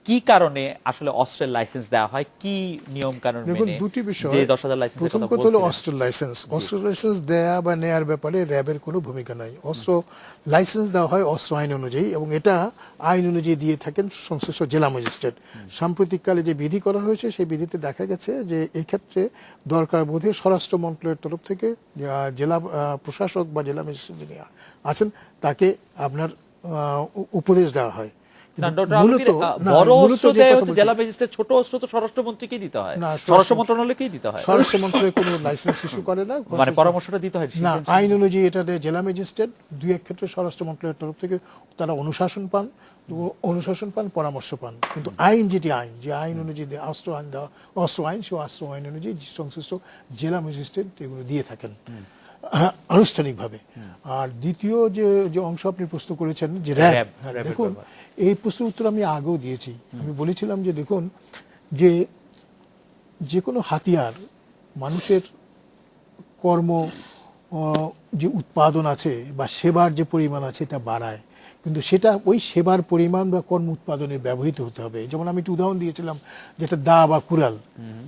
কি কারণে আসলে অস্ত্রের লাইসেন্স দেওয়া হয়, কি নিয়ম কানুন দেখুন, মেনে? দুটি বিষয়। যে 10,000 লাইসেন্স, প্রথম কথা হলো অস্ত্রের লাইসেন্স দেয়া বা নেয়ার ব্যাপারে র্যাবের কোনো ভূমিকা নাই। অস্ত্র লাইসেন্স দেওয়া হয় অস্ত্র আইন অনুযায়ী, এবং এটা আইন অনুযায়ী দিয়ে থাকেন সংশ্লিষ্ট জেলা ম্যাজিস্ট্রেট। সাম্প্রতিককালে যে বিধি করা হয়েছে, সেই বিধিতে দেখা গেছে যে এই ক্ষেত্রে দরকার বোধে স্বরাষ্ট্র মন্ত্রণালয়ের তরফ থেকে জেলা প্রশাসক বা জেলা ম্যাজিস্ট্রেট যিনি আছেন, তাকে আপনার উপদেশ দেওয়া হয়। বড় অস্ত্র দেয় হচ্ছে জেলা ম্যাজিস্ট্রেট, ছোট অস্ত্র তো স্বরাষ্ট্রমন্ত্রীকেই দিতে হয়, স্বরাষ্ট্র মন্ত্রণালয়কেই দিতে হয়। স্বরাষ্ট্র মন্ত্রণালয় কোনো লাইসেন্স ইস্যু করে না, মানে পরামর্শটা দিতে হয় না। আইন অনুযায়ী এটা দেয় জেলা ম্যাজিস্ট্রেট। 2-1 ক্ষেত্রে স্বরাষ্ট্র মন্ত্রণালয়ের তরফ থেকে তারা অনুশাসন পান, পরামর্শ পান। কিন্তু আইন যে আইন অনুযায়ী অস্ত্র আইন, সেই অস্ত্র আইন অনুযায়ী সংশ্লিষ্ট জেলা ম্যাজিস্ট্রেট এগুলো দিয়ে থাকেন আনুষ্ঠানিকভাবে। আর দ্বিতীয় যে অংশ আপনি প্রশ্ন করেছেন যে র্যাব, দেখুন এই প্রশ্নের উত্তর আমি আগেও দিয়েছি। আমি বলেছিলাম যে দেখুন, যে কোনো হাতিয়ার মানুষের কর্ম যে উৎপাদন আছে বা সেবার যে পরিমাণ আছে এটা বাড়ায়, কিন্তু সেটা ওই সেবার পরিমাণ বা কর্ম উৎপাদনে ব্যবহৃত হতে হবে। যেমন আমি একটু উদাহরণ দিয়েছিলাম, যেটা দা বা কুড়াল,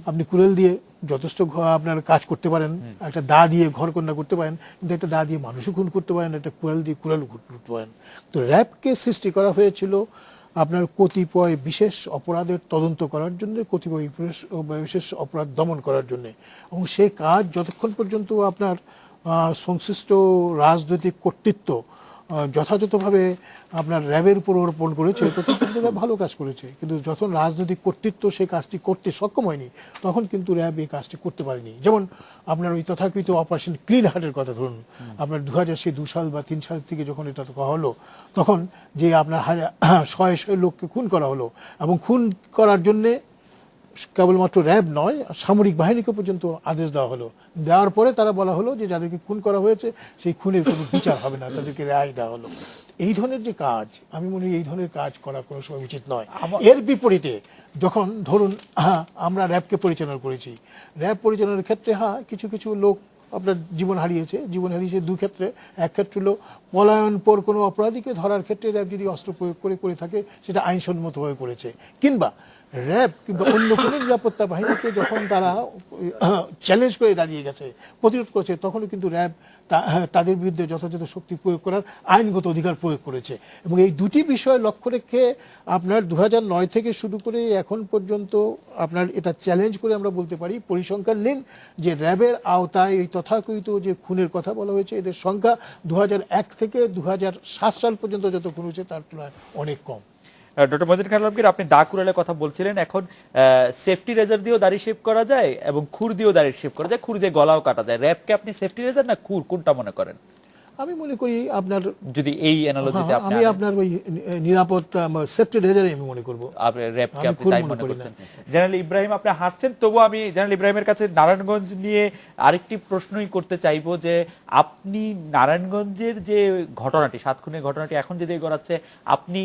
আপনি কুড়াল দিয়ে যথেষ্ট আপনার কাজ করতে পারেন, একটা দা দিয়ে ঘর কন্যা করতে পারেন, কিন্তু একটা দা দিয়ে মানুষও খুন করতে পারেন, একটা কুড়াল দিয়ে কুড়ালও খুন করতে পারেন। তো র্যাবকে সৃষ্টি করা হয়েছিল আপনার কতিপয় বিশেষ অপরাধের তদন্ত করার জন্য, কতিপয় বিশেষ অপরাধ দমন করার জন্য, এবং সেই কাজ যতক্ষণ পর্যন্ত আপনার সংশ্লিষ্ট রাজনৈতিক কর্তৃত্ব যথাযথভাবে আপনার র্যাবের উপর অর্পণ করেছে, তখন কিন্তু র্যাব ভালো কাজ করেছে। কিন্তু যখন রাজনৈতিক কর্তৃত্ব সেই কাজটি করতে সক্ষম হয়নি, তখন কিন্তু র্যাব এই কাজটি করতে পারেনি। যেমন আপনার ওই তথাকথিত অপারেশন ক্লিন হার্টের কথা ধরুন, আপনার 2002 সাল বা 3 সাল থেকে যখন এটা করা হলো, তখন যে আপনার শয়ে লোককে খুন করা হলো, এবং খুন করার জন্যে কেবলমাত্র র্যাব নয়, সামরিক বাহিনীকে পর্যন্ত আদেশ দেওয়া হলো। দেওয়ার পরে তারা বলা হলো যে যাদেরকে খুন করা হয়েছে সেই খুনের কোনো বিচার হবে না, তাদেরকে রেহাই দেওয়া হলো। এই ধরনের যে কাজ, আমি মনে করি এই ধরনের কাজ করা কোনো সময় উচিত নয়। এর বিপরীতে যখন ধরুন আমরা র্যাবকে পরিচালনা করেছি, র্যাব পরিচালনার ক্ষেত্রে কিছু লোক আপনার জীবন হারিয়েছে 2 ক্ষেত্রে। এক ক্ষেত্রে হলো পলায়ন পর কোনো অপরাধীকে ধরার ক্ষেত্রে র্যাব যদি অস্ত্র প্রয়োগ করে থাকে, সেটা আইনসম্মতভাবে করেছে, কিংবা র্যাব কিংবা অন্য কোনো নিরাপত্তা বাহিনীকে যখন তারা চ্যালেঞ্জ করে দাঁড়িয়ে গেছে, প্রতিরোধ করেছে, তখনও কিন্তু র্যাব তাদের বিরুদ্ধে যথাযথ শক্তি প্রয়োগ করার আইনগত অধিকার প্রয়োগ করেছে। এবং এই দুটি বিষয় লক্ষ্য রেখে আপনার 2009 থেকে শুরু করে এখন পর্যন্ত আপনার এটা চ্যালেঞ্জ করে আমরা বলতে পারি, পরিসংখ্যান নিন যে র্যাবের আওতায় এই তথাকথিত যে খুনের কথা বলা হয়েছে, এদের সংখ্যা 2001 থেকে 2007 সাল পর্যন্ত যত খুন হয়েছে তার তুলনায় অনেক কম। ডক্টর মহিউদ্দিন খান আলমগীর, আপনি দা কুড়ালের কথা বলছিলেন, এখন সেফটি রেজার দিয়েও দাড়ি শেভ করা যায় এবং খুর দিয়েও দাড়ি শেভ করা যায়, খুর দিয়ে গলাও কাটা যায়। র্যাবকে আপনি সেফটি রেজার না খুর, কোনটা মনে করেন? আমি মনে করি আপনার, যদি এই অ্যানালজিতে আপনি আমি আপনার ওই নিরাপত্তা সেফটি রেজারে আমি মনে করব। আপনি র্যাবকে আমি আপনি খুর তাই মনে মনে করি করছেন। জেনারেল ইব্রাহিম, আপনি হাসছেন, তবু আমি জেনারেল ইব্রাহিমের কাছে নারায়ণগঞ্জ নিয়ে আরেকটি প্রশ্নই করতে চাইবো যে আপনি নারায়ণগঞ্জের যে ঘটনাটি, 7 খুনের ঘটনাটি এখন যদি গড়াচ্ছে, আপনি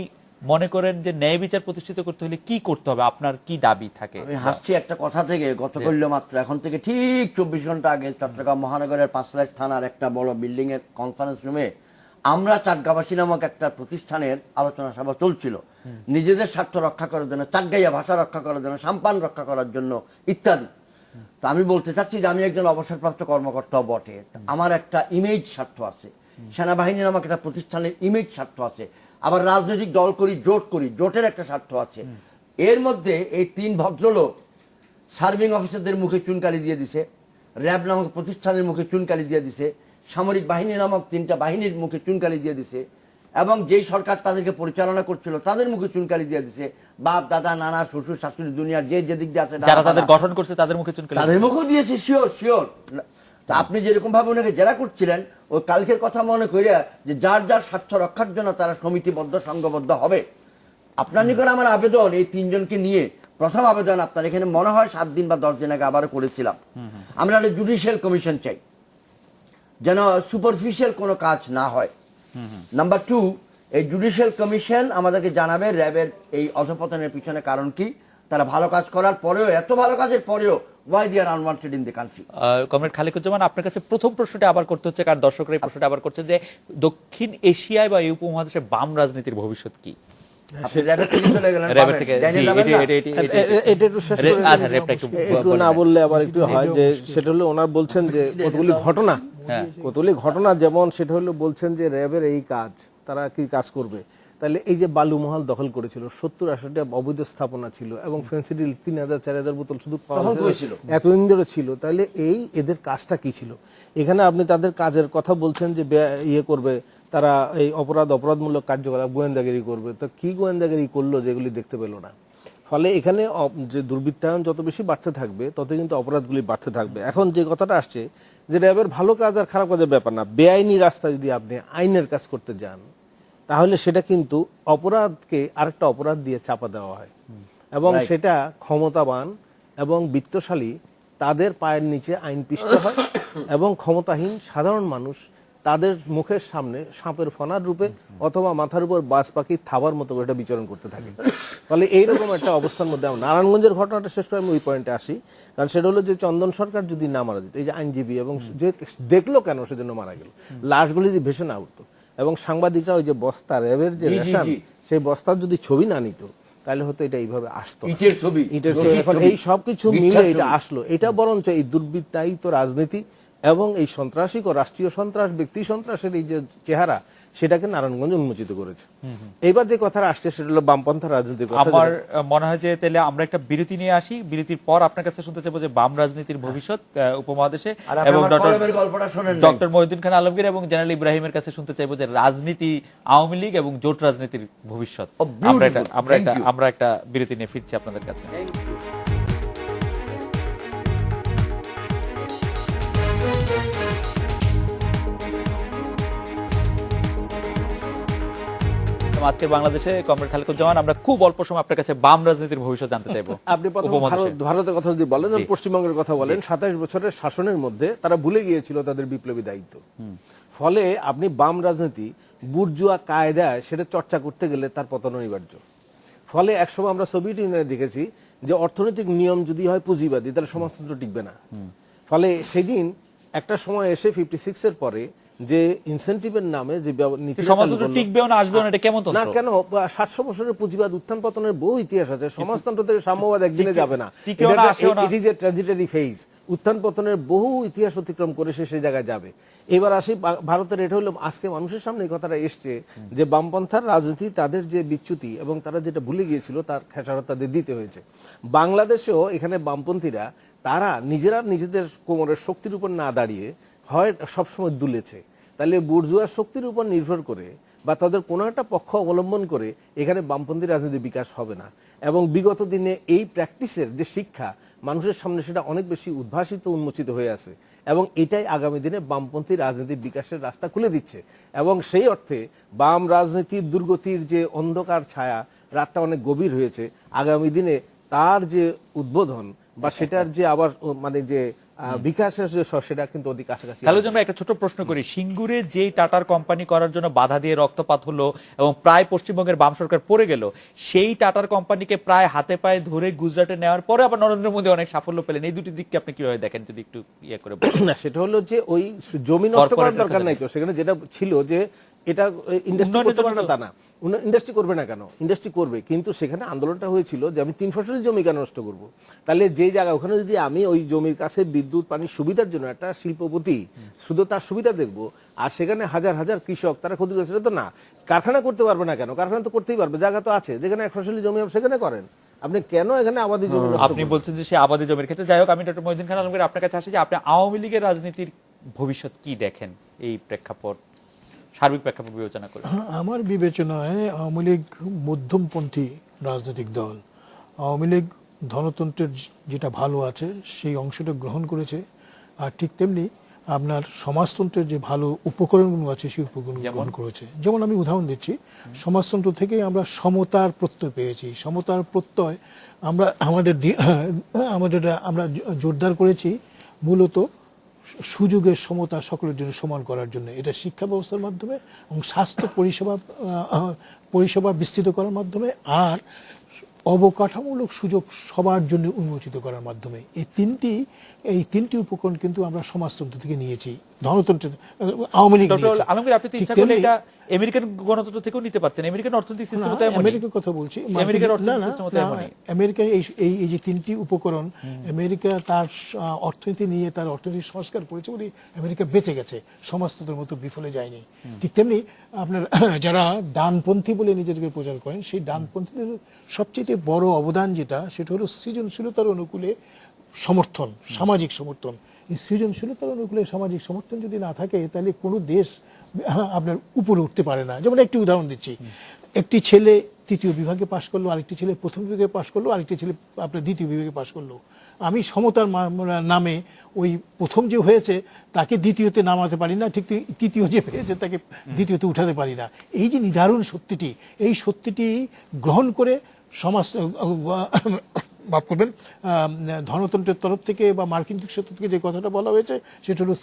মনে করেন যে ন্যায় বিচার প্রতিষ্ঠিত করতে হলে কি করতে হবে, আপনার কি দাবি থাকে? আমি হাসছি একটা কথা থেকে, গতকাল মাত্র এখন থেকে ঠিক 24 ঘন্টা আগে চট্টগ্রাম মহানগরের 5 থানার একটা বড় বিল্ডিং এর কনফারেন্স রুমে আমরা চাটগাঁবাসী নামক একটা প্রতিষ্ঠানের আলোচনা সভা চলছিল, নিজেদের স্বার্থ রক্ষা করার জন্য, চাটগাইয়া ভাষা রক্ষা করার জন্য, সাম্পান রক্ষা করার জন্য ইত্যাদি। তো আমি বলতে চাচ্ছি যে আমি একজন অবসরপ্রাপ্ত কর্মকর্তাও বটে, আমার একটা ইমেজ স্বার্থ আছে, সেনাবাহিনী নামক একটা প্রতিষ্ঠানের ইমেজ স্বার্থ আছে, আবার রাজনৈতিক দল করি, জোট করি, জোটের একটা স্বার্থ আছে। এর মধ্যে এই 3 ভদ্রলোক সার্ভিং অফিসারদের মুখে চুনকালি দিয়ে দিছে, র্যাব নামক প্রতিষ্ঠানের মুখে চুনকালি দিয়ে দিছে, সামরিক বাহিনী নামক 3টা বাহিনীর মুখে চুনকালি দিয়ে দিছে, এবং যেই সরকার তাদেরকে পরিচালনা করছিল তাদের মুখে চুনকালি দিয়ে দিছে। বাপ দাদা নানা শ্বশুর শাশুড়ি দুনিয়ার যে যেদিক দিয়ে আছে যারা তাদের গঠন করছে তাদের মুখে চুনকালি, তাদের মুখেও দিয়েছে, শিওর শিওর। তা আপনি যেরকম ভাবে ওনাকে জেরা করছিলেন, ওই কালকের কথা মনে করিয়া যে যার যার স্বার্থ রক্ষার জন্য তারা সমিতিবদ্ধ সংঘবদ্ধ হবে। আপনার নিকট আমার আবেদন, এই 3 জনকে নিয়ে প্রথম আবেদন আপনার এখানে মনে হয় 7 দিন বা 10 দিন আগে আবারও করেছিলাম, আমরা একটা জুডিশিয়াল কমিশন চাই, যেন সুপারফিশিয়াল কোনো কাজ না হয়। নাম্বার 2, এই জুডিশিয়াল কমিশন আমাদেরকে জানাবে র্যাবের এই অধঃপতনের পিছনে কারণ কি, তারা ভালো কাজ করার পরেও, এত ভালো কাজের পরেও why they are unwanted in the country. Comrade Khaliquzzaman, আপনার কাছে প্রথম প্রশ্নটা আবার করতে হচ্ছে, কারণ দর্শকরা এই প্রশ্নটা আবার করছে যে দক্ষিণ এশিয়ায় বা এই উপমহাদেশে বাম রাজনীতির ভবিষ্যৎ কি? আপনি র্যাবের থেকে চলে গেলেন, র্যাবের থেকে জানিয়ে জি, যাবেন না? এটা একটু শেষ করে আচ্ছা, র্যাবটা একটু একটু না বললে আবার একটু হয় যে সেটা হলো ওনার বলছেন যে কতগুলি ঘটনা, কতগুলি ঘটনা, যেমন সেটা হলো বলছেন যে র্যাবের এই কাজ, তারা কি কাজ করবে। তাহলে এই যে বালুমহাল দখল করেছিল, 70-80টা অবৈধ স্থাপনা ছিল এবং ফেন্সিডিল 3000-4000 বোতল শুধু পাওয়া হয়েছিল। এতদিন ধরে ছিল, তাহলে এই এদের কাজটা কি ছিল? এখানে আপনি তাদের কাজের কথা বলছেন যে ইয়ে করবে, তারা এই অপরাধমূলক কার্যকলাপ গোয়েন্দাগিরি করবে। তো কি গোয়েন্দাগিরি করলো যেগুলি দেখতে পেল না? ফলে এখানে যে দুর্বৃত্তায়ন যত বেশি বাড়তে থাকবে তত কিন্তু অপরাধগুলি বাড়তে থাকবে। এখন যে কথাটা আসছে যে র্যাবের ভালো কাজ আর খারাপ কাজের ব্যাপার না, বেআইনি রাস্তা যদি আপনি আইনের কাজ করতে যান তাহলে সেটা কিন্তু অপরাধকে আরেকটা অপরাধ দিয়ে চাপা দেওয়া হয়, এবং সেটা ক্ষমতাবান এবং বিত্তশালী তাদের পায়ের নিচে আইন পিষ্ট হয় এবং ক্ষমতাহীন সাধারণ মানুষ তাদের মুখের সামনে সাপের ফনার রূপে অথবা মাথার উপর বাজ পাখি থাবার মতো এটা বিচরণ করতে থাকে। ফলে এইরকম একটা অবস্থার মধ্যে আমরা নারায়ণগঞ্জের ঘটনাটা শেষ করে আমি ওই পয়েন্টে আসি, কারণ সেটা হলো যে চন্দন সরকার যদি না মারা যেত, এই যে আইনজীবী এবং যে দেখলো কেন সেজন্য মারা গেল, লাশগুলি যদি ভেসে না উঠতো এবং সাংবাদিকরা ওই যে বস্তা র্যাবের যে রেশন সেই বস্তার যদি ছবি না নিত তাহলে হয়তো এটা এইভাবে আসতো, ইটের ছবি। এখন এই সবকিছু মিলে এটা আসলো। এটা বরঞ্চ এই দুর্বৃত্তায়িত রাজনীতি এবং এই সন্ত্রাসী ও রাষ্ট্রীয় সন্ত্রাস, ব্যক্তি সন্ত্রাসের এই যে চেহারা, সেটাকে নারায়ণগঞ্জ উন্মোচিত করেছে। এইবার যে কথাটা আসছে সেটা হলো বামপন্থা রাজনীতির কথা। আমার মনে হয় যে তাহলে আমরা একটা বিরতি নিয়ে আসি, বিরতির পর আপনার কাছে শুনতে চাইবো যে বাম রাজনীতির ভবিষ্যৎ উপমহাদেশে, এবং ডক্টর মহিউদ্দিন খান আলমগীর এবং জেনারেল ইব্রাহিমের কাছে শুনতে চাইবো যে রাজনীতি, আওয়ামী লীগ এবং জোট রাজনীতির ভবিষ্যৎ। আমরা একটা বিরতি নিয়ে ফিরছি আপনাদের কাছে। আজকে বাংলাদেশে কমরেড খালিকুজ্জামান, আমরা খুব অল্প সময় আপনার কাছে বাম রাজনীতির ভবিষ্যৎ জানতে চাইবো। আপনি ভারতের কথা যদি বলেন, পশ্চিমবঙ্গের কথা বলেন, 27 বছরের শাসনের মধ্যে তারা ভুলে গিয়েছিল তাদের বিপ্লবী দায়িত্ব। ফলে আপনি বাম রাজনীতি বুর্জুয়া কায়দায় সেটা চর্চা করতে গেলে তার পতন অনিবার্য। ফলে একসময় আমরা সোভিয়েত ইউনিয়নে দেখেছি যে অর্থনৈতিক নিয়ম যদি হয় পুঁজিবাদী তাহলে সমাজতন্ত্র টিকবে না। ফলে সেদিন একটা সময় এসে 56-এর পরে যে ইনসেনটিভের নামে যে নীতিটা চালু সমাজতন্ত্র করলো- টিকবেও না আসবেও না, এটা কেমন না তন্ত্র? কেন 700 বছরের পুঁজিবাদ উত্থান পতনের বহু ইতিহাস আছে। সমাজতন্ত্র থেকে সাম্যবাদ একদিনে যাবে না, টিকেও না, আসেও না। It is a transitory phase. উত্থান পতনের বহু ইতিহাস অতিক্রম করে সে সেই জায়গায় যাবে। এবার আসি ভারতের, এটা হলো আজকে মানুষের সামনে এই কথাটা এসছে যে বামপন্থার রাজনীতি তাদের যে বিচ্যুতি এবং তারা যেটা ভুলে গিয়েছিল তার খেসারত তাদের দিতে হয়েছে। বাংলাদেশেও এখানে বামপন্থীরা তারা নিজেরা নিজেদের কোমরের শক্তির উপর না দাঁড়িয়ে হয় সবসময় দুলেছে, তাহলে বুর্জুয়ার শক্তির উপর নির্ভর করে বা তাদের কোনো একটা পক্ষ অবলম্বন করে এখানে বামপন্থী রাজনীতির বিকাশ হবে না। এবং বিগত দিনে এই প্র্যাকটিসের যে শিক্ষা মানুষের সামনে সেটা অনেক বেশি উদ্ভাসিত উন্মোচিত হয়ে আছে এবং এটাই আগামী দিনে বামপন্থী রাজনীতির বিকাশের রাস্তা খুলে দিচ্ছে। এবং সেই অর্থে বাম রাজনীতির দুর্গতির যে অন্ধকার ছায়া, রাতটা অনেক গভীর হয়েছে। আগামী দিনে তার যে উদ্বোধন বা সেটার যে আবার মানে যে বিকাশের যে সেটা কিন্তু অধিক কাছাকাছি। হ্যালো জন্য একটা ছোট প্রশ্ন করি, সিঙ্গুরে যেই টাটার কোম্পানি করার জন্য বাধা দিয়ে রক্তপাত হলো এবং প্রায় পশ্চিমবঙ্গের বাম সরকার পড়ে গেল, সেই টাটার কোম্পানিকে প্রায় হাতে পায়ে ধরে গুজরাটে নেওয়ার পরে আবার নরেন্দ্র মোদী অনেক সাফল্য পেলেন, এই দুটি দিককে আপনি কিভাবে দেখেন যদি একটু ইয়ে করে বলেন? না, সেটা হলো যে ওই জমি নষ্ট করার Corporate দরকার নাই তো, সেখানে যেটা ছিল যে এটা ইন্ডাস্ট্রি উন্নয়নের করতে পারে না জন্য তা না, ইন্ডাস্ট্রি করবে না কেন, ইন্ডাস্ট্রি করবে, কিন্তু সেখানে আন্দোলনটা হয়েছিল যে আমি 3 ফসলি জমি কেন নষ্ট করব। তাহলে যে জায়গা ওখানে যদি আমি ওই জমির কাছে বিদ্যুৎ পানির সুবিধার জন্য একটা শিল্পপতি শুধু তার সুবিধা দেখব আর সেখানে হাজার হাজার কৃষক তারা ক্ষতিগ্রস্ত, সেটা তো না। কারখানা করতে পারবে না কেন, কারখানা তো করতেই পারবে, জায়গা তো আছে, যেখানে 1 ফসলি জমি সেখানে করেন, আপনি কেন এখানে আবাদি জমি নষ্ট আপনি করবেন? বলছেন যে সে আবাদি জমির ক্ষেত্রে। যাই হোক, আমি ডক্টর মহিউদ্দিন খান আলমগীর আপনার কাছে আসি যে আপনি আওয়ামী লীগের রাজনীতির ভবিষ্যৎ কি দেখেন এই প্রেক্ষাপট, সার্বিক প্রেক্ষাপট বিবেচনা করে? আমার বিবেচনায় আওয়ামী লীগ মধ্যমপন্থী রাজনৈতিক দল। আওয়ামী লীগ ধনতন্ত্রের যেটা ভালো আছে সেই অংশটা গ্রহণ করেছে, আর ঠিক তেমনি আপনার সমাজতন্ত্রের যে ভালো উপকরণগুলো আছে সেই উপকরণগুলো গ্রহণ করেছে। যেমন আমি উদাহরণ দিচ্ছি, সমাজতন্ত্র থেকে আমরা সমতার প্রত্যয় পেয়েছি। সমতার প্রত্যয় আমরা আমরা জোরদার করেছি মূলত সুযোগের সমতা সকলের জন্য সমান করার জন্য। এটা শিক্ষা ব্যবস্থার মাধ্যমে এবং স্বাস্থ্য পরিষেবা বিস্তৃত করার মাধ্যমে আর অবকাঠামূলক সুযোগ সবার জন্য উন্মোচিত করার মাধ্যমে। এই তিনটি উপকরণ কিন্তু আমরা সমাজতন্ত্র থেকে নিয়েছি, ধনতন্ত্র আওয়ামী লীগ ডক্টর নিয়েছে। আলমগীর, আপনি তো ঠিক ইচ্ছা করলে তেমনি- এটা আমেরিকান গণতন্ত্র থেকেও নিতে পারতেন। আমেরিকান অর্থনৈতিক সিস্টেম তো এমনই। আমেরিকার কথা বলছি, আমেরিকার না অর্থনৈতিক না সিস্টেম তো না, এমনই। আমেরিকার এই যে তিনটি উপকরণ, আমেরিকা তার অর্থনীতি নিয়ে তার অর্থনৈতিক সংস্কার করেছে বলে আমেরিকা বেঁচে গেছে, সমাজতন্ত্রের মতো বিফলে যায়নি। ঠিক তেমনি আপনার যারা ডানপন্থী বলে নিজেদেরকে প্রচার করেন, সেই ডানপন্থীদের সবচেয়ে বড় অবদান যেটা, সেটা হলো সৃজনশীলতার অনুকূলে সমর্থন, সামাজিক সমর্থন। এই সৃজনশীলতার অনুকূলে সামাজিক সমর্থন যদি না থাকে তাহলে কোনো দেশ আপনার উপরে উঠতে পারে না। যেমন একটি উদাহরণ দিচ্ছি, একটি ছেলে 3য় বিভাগে পাশ করলো, আরেকটি ছেলে 1ম বিভাগে পাশ করলো, আরেকটি ছেলে আপনার 2য় বিভাগে পাশ করলো। আমি সমতার নামে ওই 1ম যে হয়েছে তাকে 2য়তে নামাতে পারি না, ঠিক 3য় যে হয়েছে তাকে 2য়তে উঠাতে পারি না। এই যে নির্ধারণ সত্যিটি, এই সত্যিটি গ্রহণ করে সমাজ মাফ করবেন, ধনতন্ত্রের তরফ থেকে বা মার্কিন যুক্তরাষ্ট্র থেকে যে কথাটা বলা হয়েছে সেটা হলো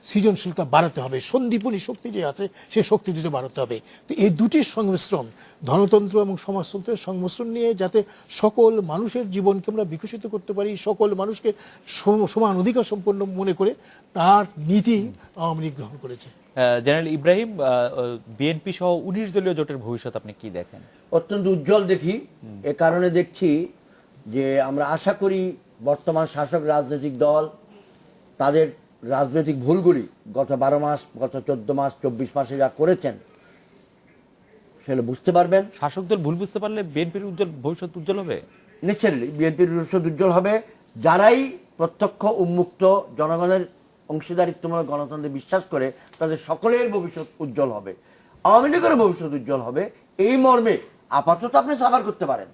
সৃজনশীলতা বাড়াতে হবে, সন্দীপনী শক্তি যে আছে সেই শক্তি দুটো বাড়াতে হবে। তো এই দুটির সংমিশ্রণ, ধনতন্ত্র এবং সমাজতন্ত্রের সংমিশ্রণ নিয়ে যাতে সকল মানুষের জীবনকে আমরা বিকশিত করতে পারি, সকল মানুষকে সমান অধিকার সম্পন্ন মনে করে তার নীতি আওয়ামী লীগ গ্রহণ করেছে। জেনারেল ইব্রাহিম, বিএনপি সহ 19 দলীয় জোটের ভবিষ্যৎ আপনি কি দেখেন? অত্যন্ত উজ্জ্বল দেখি। এ কারণে দেখছি যে আমরা আশা করি বর্তমান শাসক রাজনৈতিক দল তাদের রাজনৈতিক ভুলগুলি গত 12 মাস, গত 14 মাস, 24 মাসে যা করেছেন সেগুলো বুঝতে পারবেন। শাসক দল ভুল বুঝতে পারলে বিএনপির ভবিষ্যৎ উজ্জ্বল হবে। নিশ্চয়ই বিএনপির ভবিষ্যৎ উজ্জ্বল হবে। যারাই প্রত্যক্ষ উন্মুক্ত জনগণের অংশীদারিত্বমূলক গণতন্ত্রে বিশ্বাস করে তাদের সকলের ভবিষ্যৎ উজ্জ্বল হবে। আওয়ামী লীগের ভবিষ্যৎ উজ্জ্বল হবে এই মর্মে আপাতত আপনি সাফার করতে পারেন।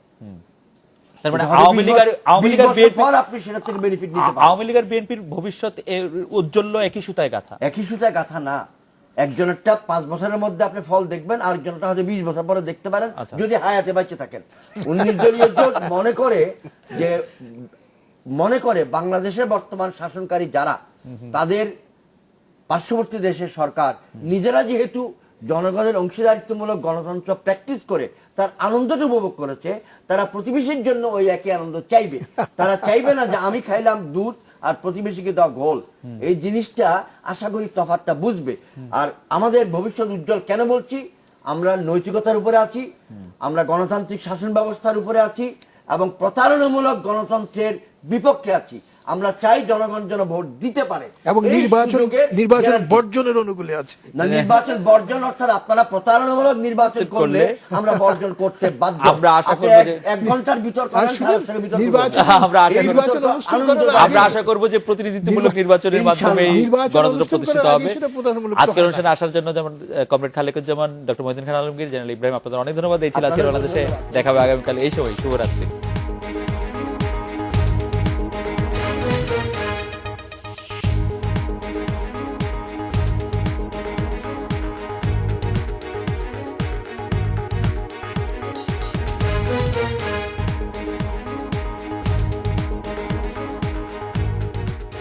তার মানে আওয়ামী লীগ আর বিএনপি, আপনি সেটা থেকে বেনিফিট নিতে পারেন। আওয়ামী লীগ আর বিএনপির ভবিষ্যৎ উজ্জ্বল একই সুতায় গাঁথা। একই সুতায় গাথা না। একজনেরটা 5 বছরের মধ্যে আপনি ফল দেখবেন, আরেকজনটা হয়তো 20 বছর পরে দেখতে পারেন, যদি হায়াতে বেঁচে থাকেন। 19 দলীয় জোট মনে করে বাংলাদেশের বর্তমান শাসনকারী যারা, তাদের পার্শ্ববর্তী দেশের সরকার নিজেরা যেহেতু জনগণের অংশীদারিত্বমূলক গণতন্ত্র প্র্যাকটিস করে তার আনন্দটা উপভোগ করেছে, তারা প্রতিবেশীর জন্য ওই একই আনন্দ চাইবে। তারা চাইবে না যে আমি খাইলাম দুধ আর প্রতিবেশীকে দেওয়া গোল, এই জিনিসটা আশা করি তফাৎটা বুঝবে। আর আমাদের ভবিষ্যৎ উজ্জ্বল কেন বলছি, আমরা নৈতিকতার উপরে আছি, আমরা গণতান্ত্রিক শাসন ব্যবস্থার উপরে আছি এবং প্রতারণামূলক গণতন্ত্রের বিপক্ষে আছি। আমরা চাই জনগণ যেন ভোট দিতে পারে এবং এই সুযোগের নির্বাচন guarantee। বর্জনের অনুকূলে আছে। না, নির্বাচন বর্জন অর্থাৎ আপনারা প্রতারণামূলক নির্বাচন করলে আমরা বর্জন করতে বাধ্য। আমরা আশা আপনি করব যে- এক ঘন্টার বিতর্ক করেন, সারা সঙ্গে বিতর্ক নির্বাচন- করবেন। আমরা আশা এই করব- নির্বাচন বিতর্ক অনুষ্ঠান আনন্দ করার দায়ক। আমরা আশা করব যে প্রতিনিধিত্বমূলক নির্বাচনের মাধ্যমে নির্বাচন গণতন্ত্র অনুষ্ঠান প্রতিষ্ঠিত করার হবে। আগে সেটা প্রধানমূলক আজকের হবে। অনুষ্ঠানে আসার জন্য যেমন comrade Khalekuzzaman, doctor Mohiuddin Khan Alamgir, general Ibrahim, আপনাদের অনেক ধন্যবাদ। এই ছিল আজকের বাংলাদেশে। দেখা হবে আগামীকাল এই সময়। শুভরাত্রি।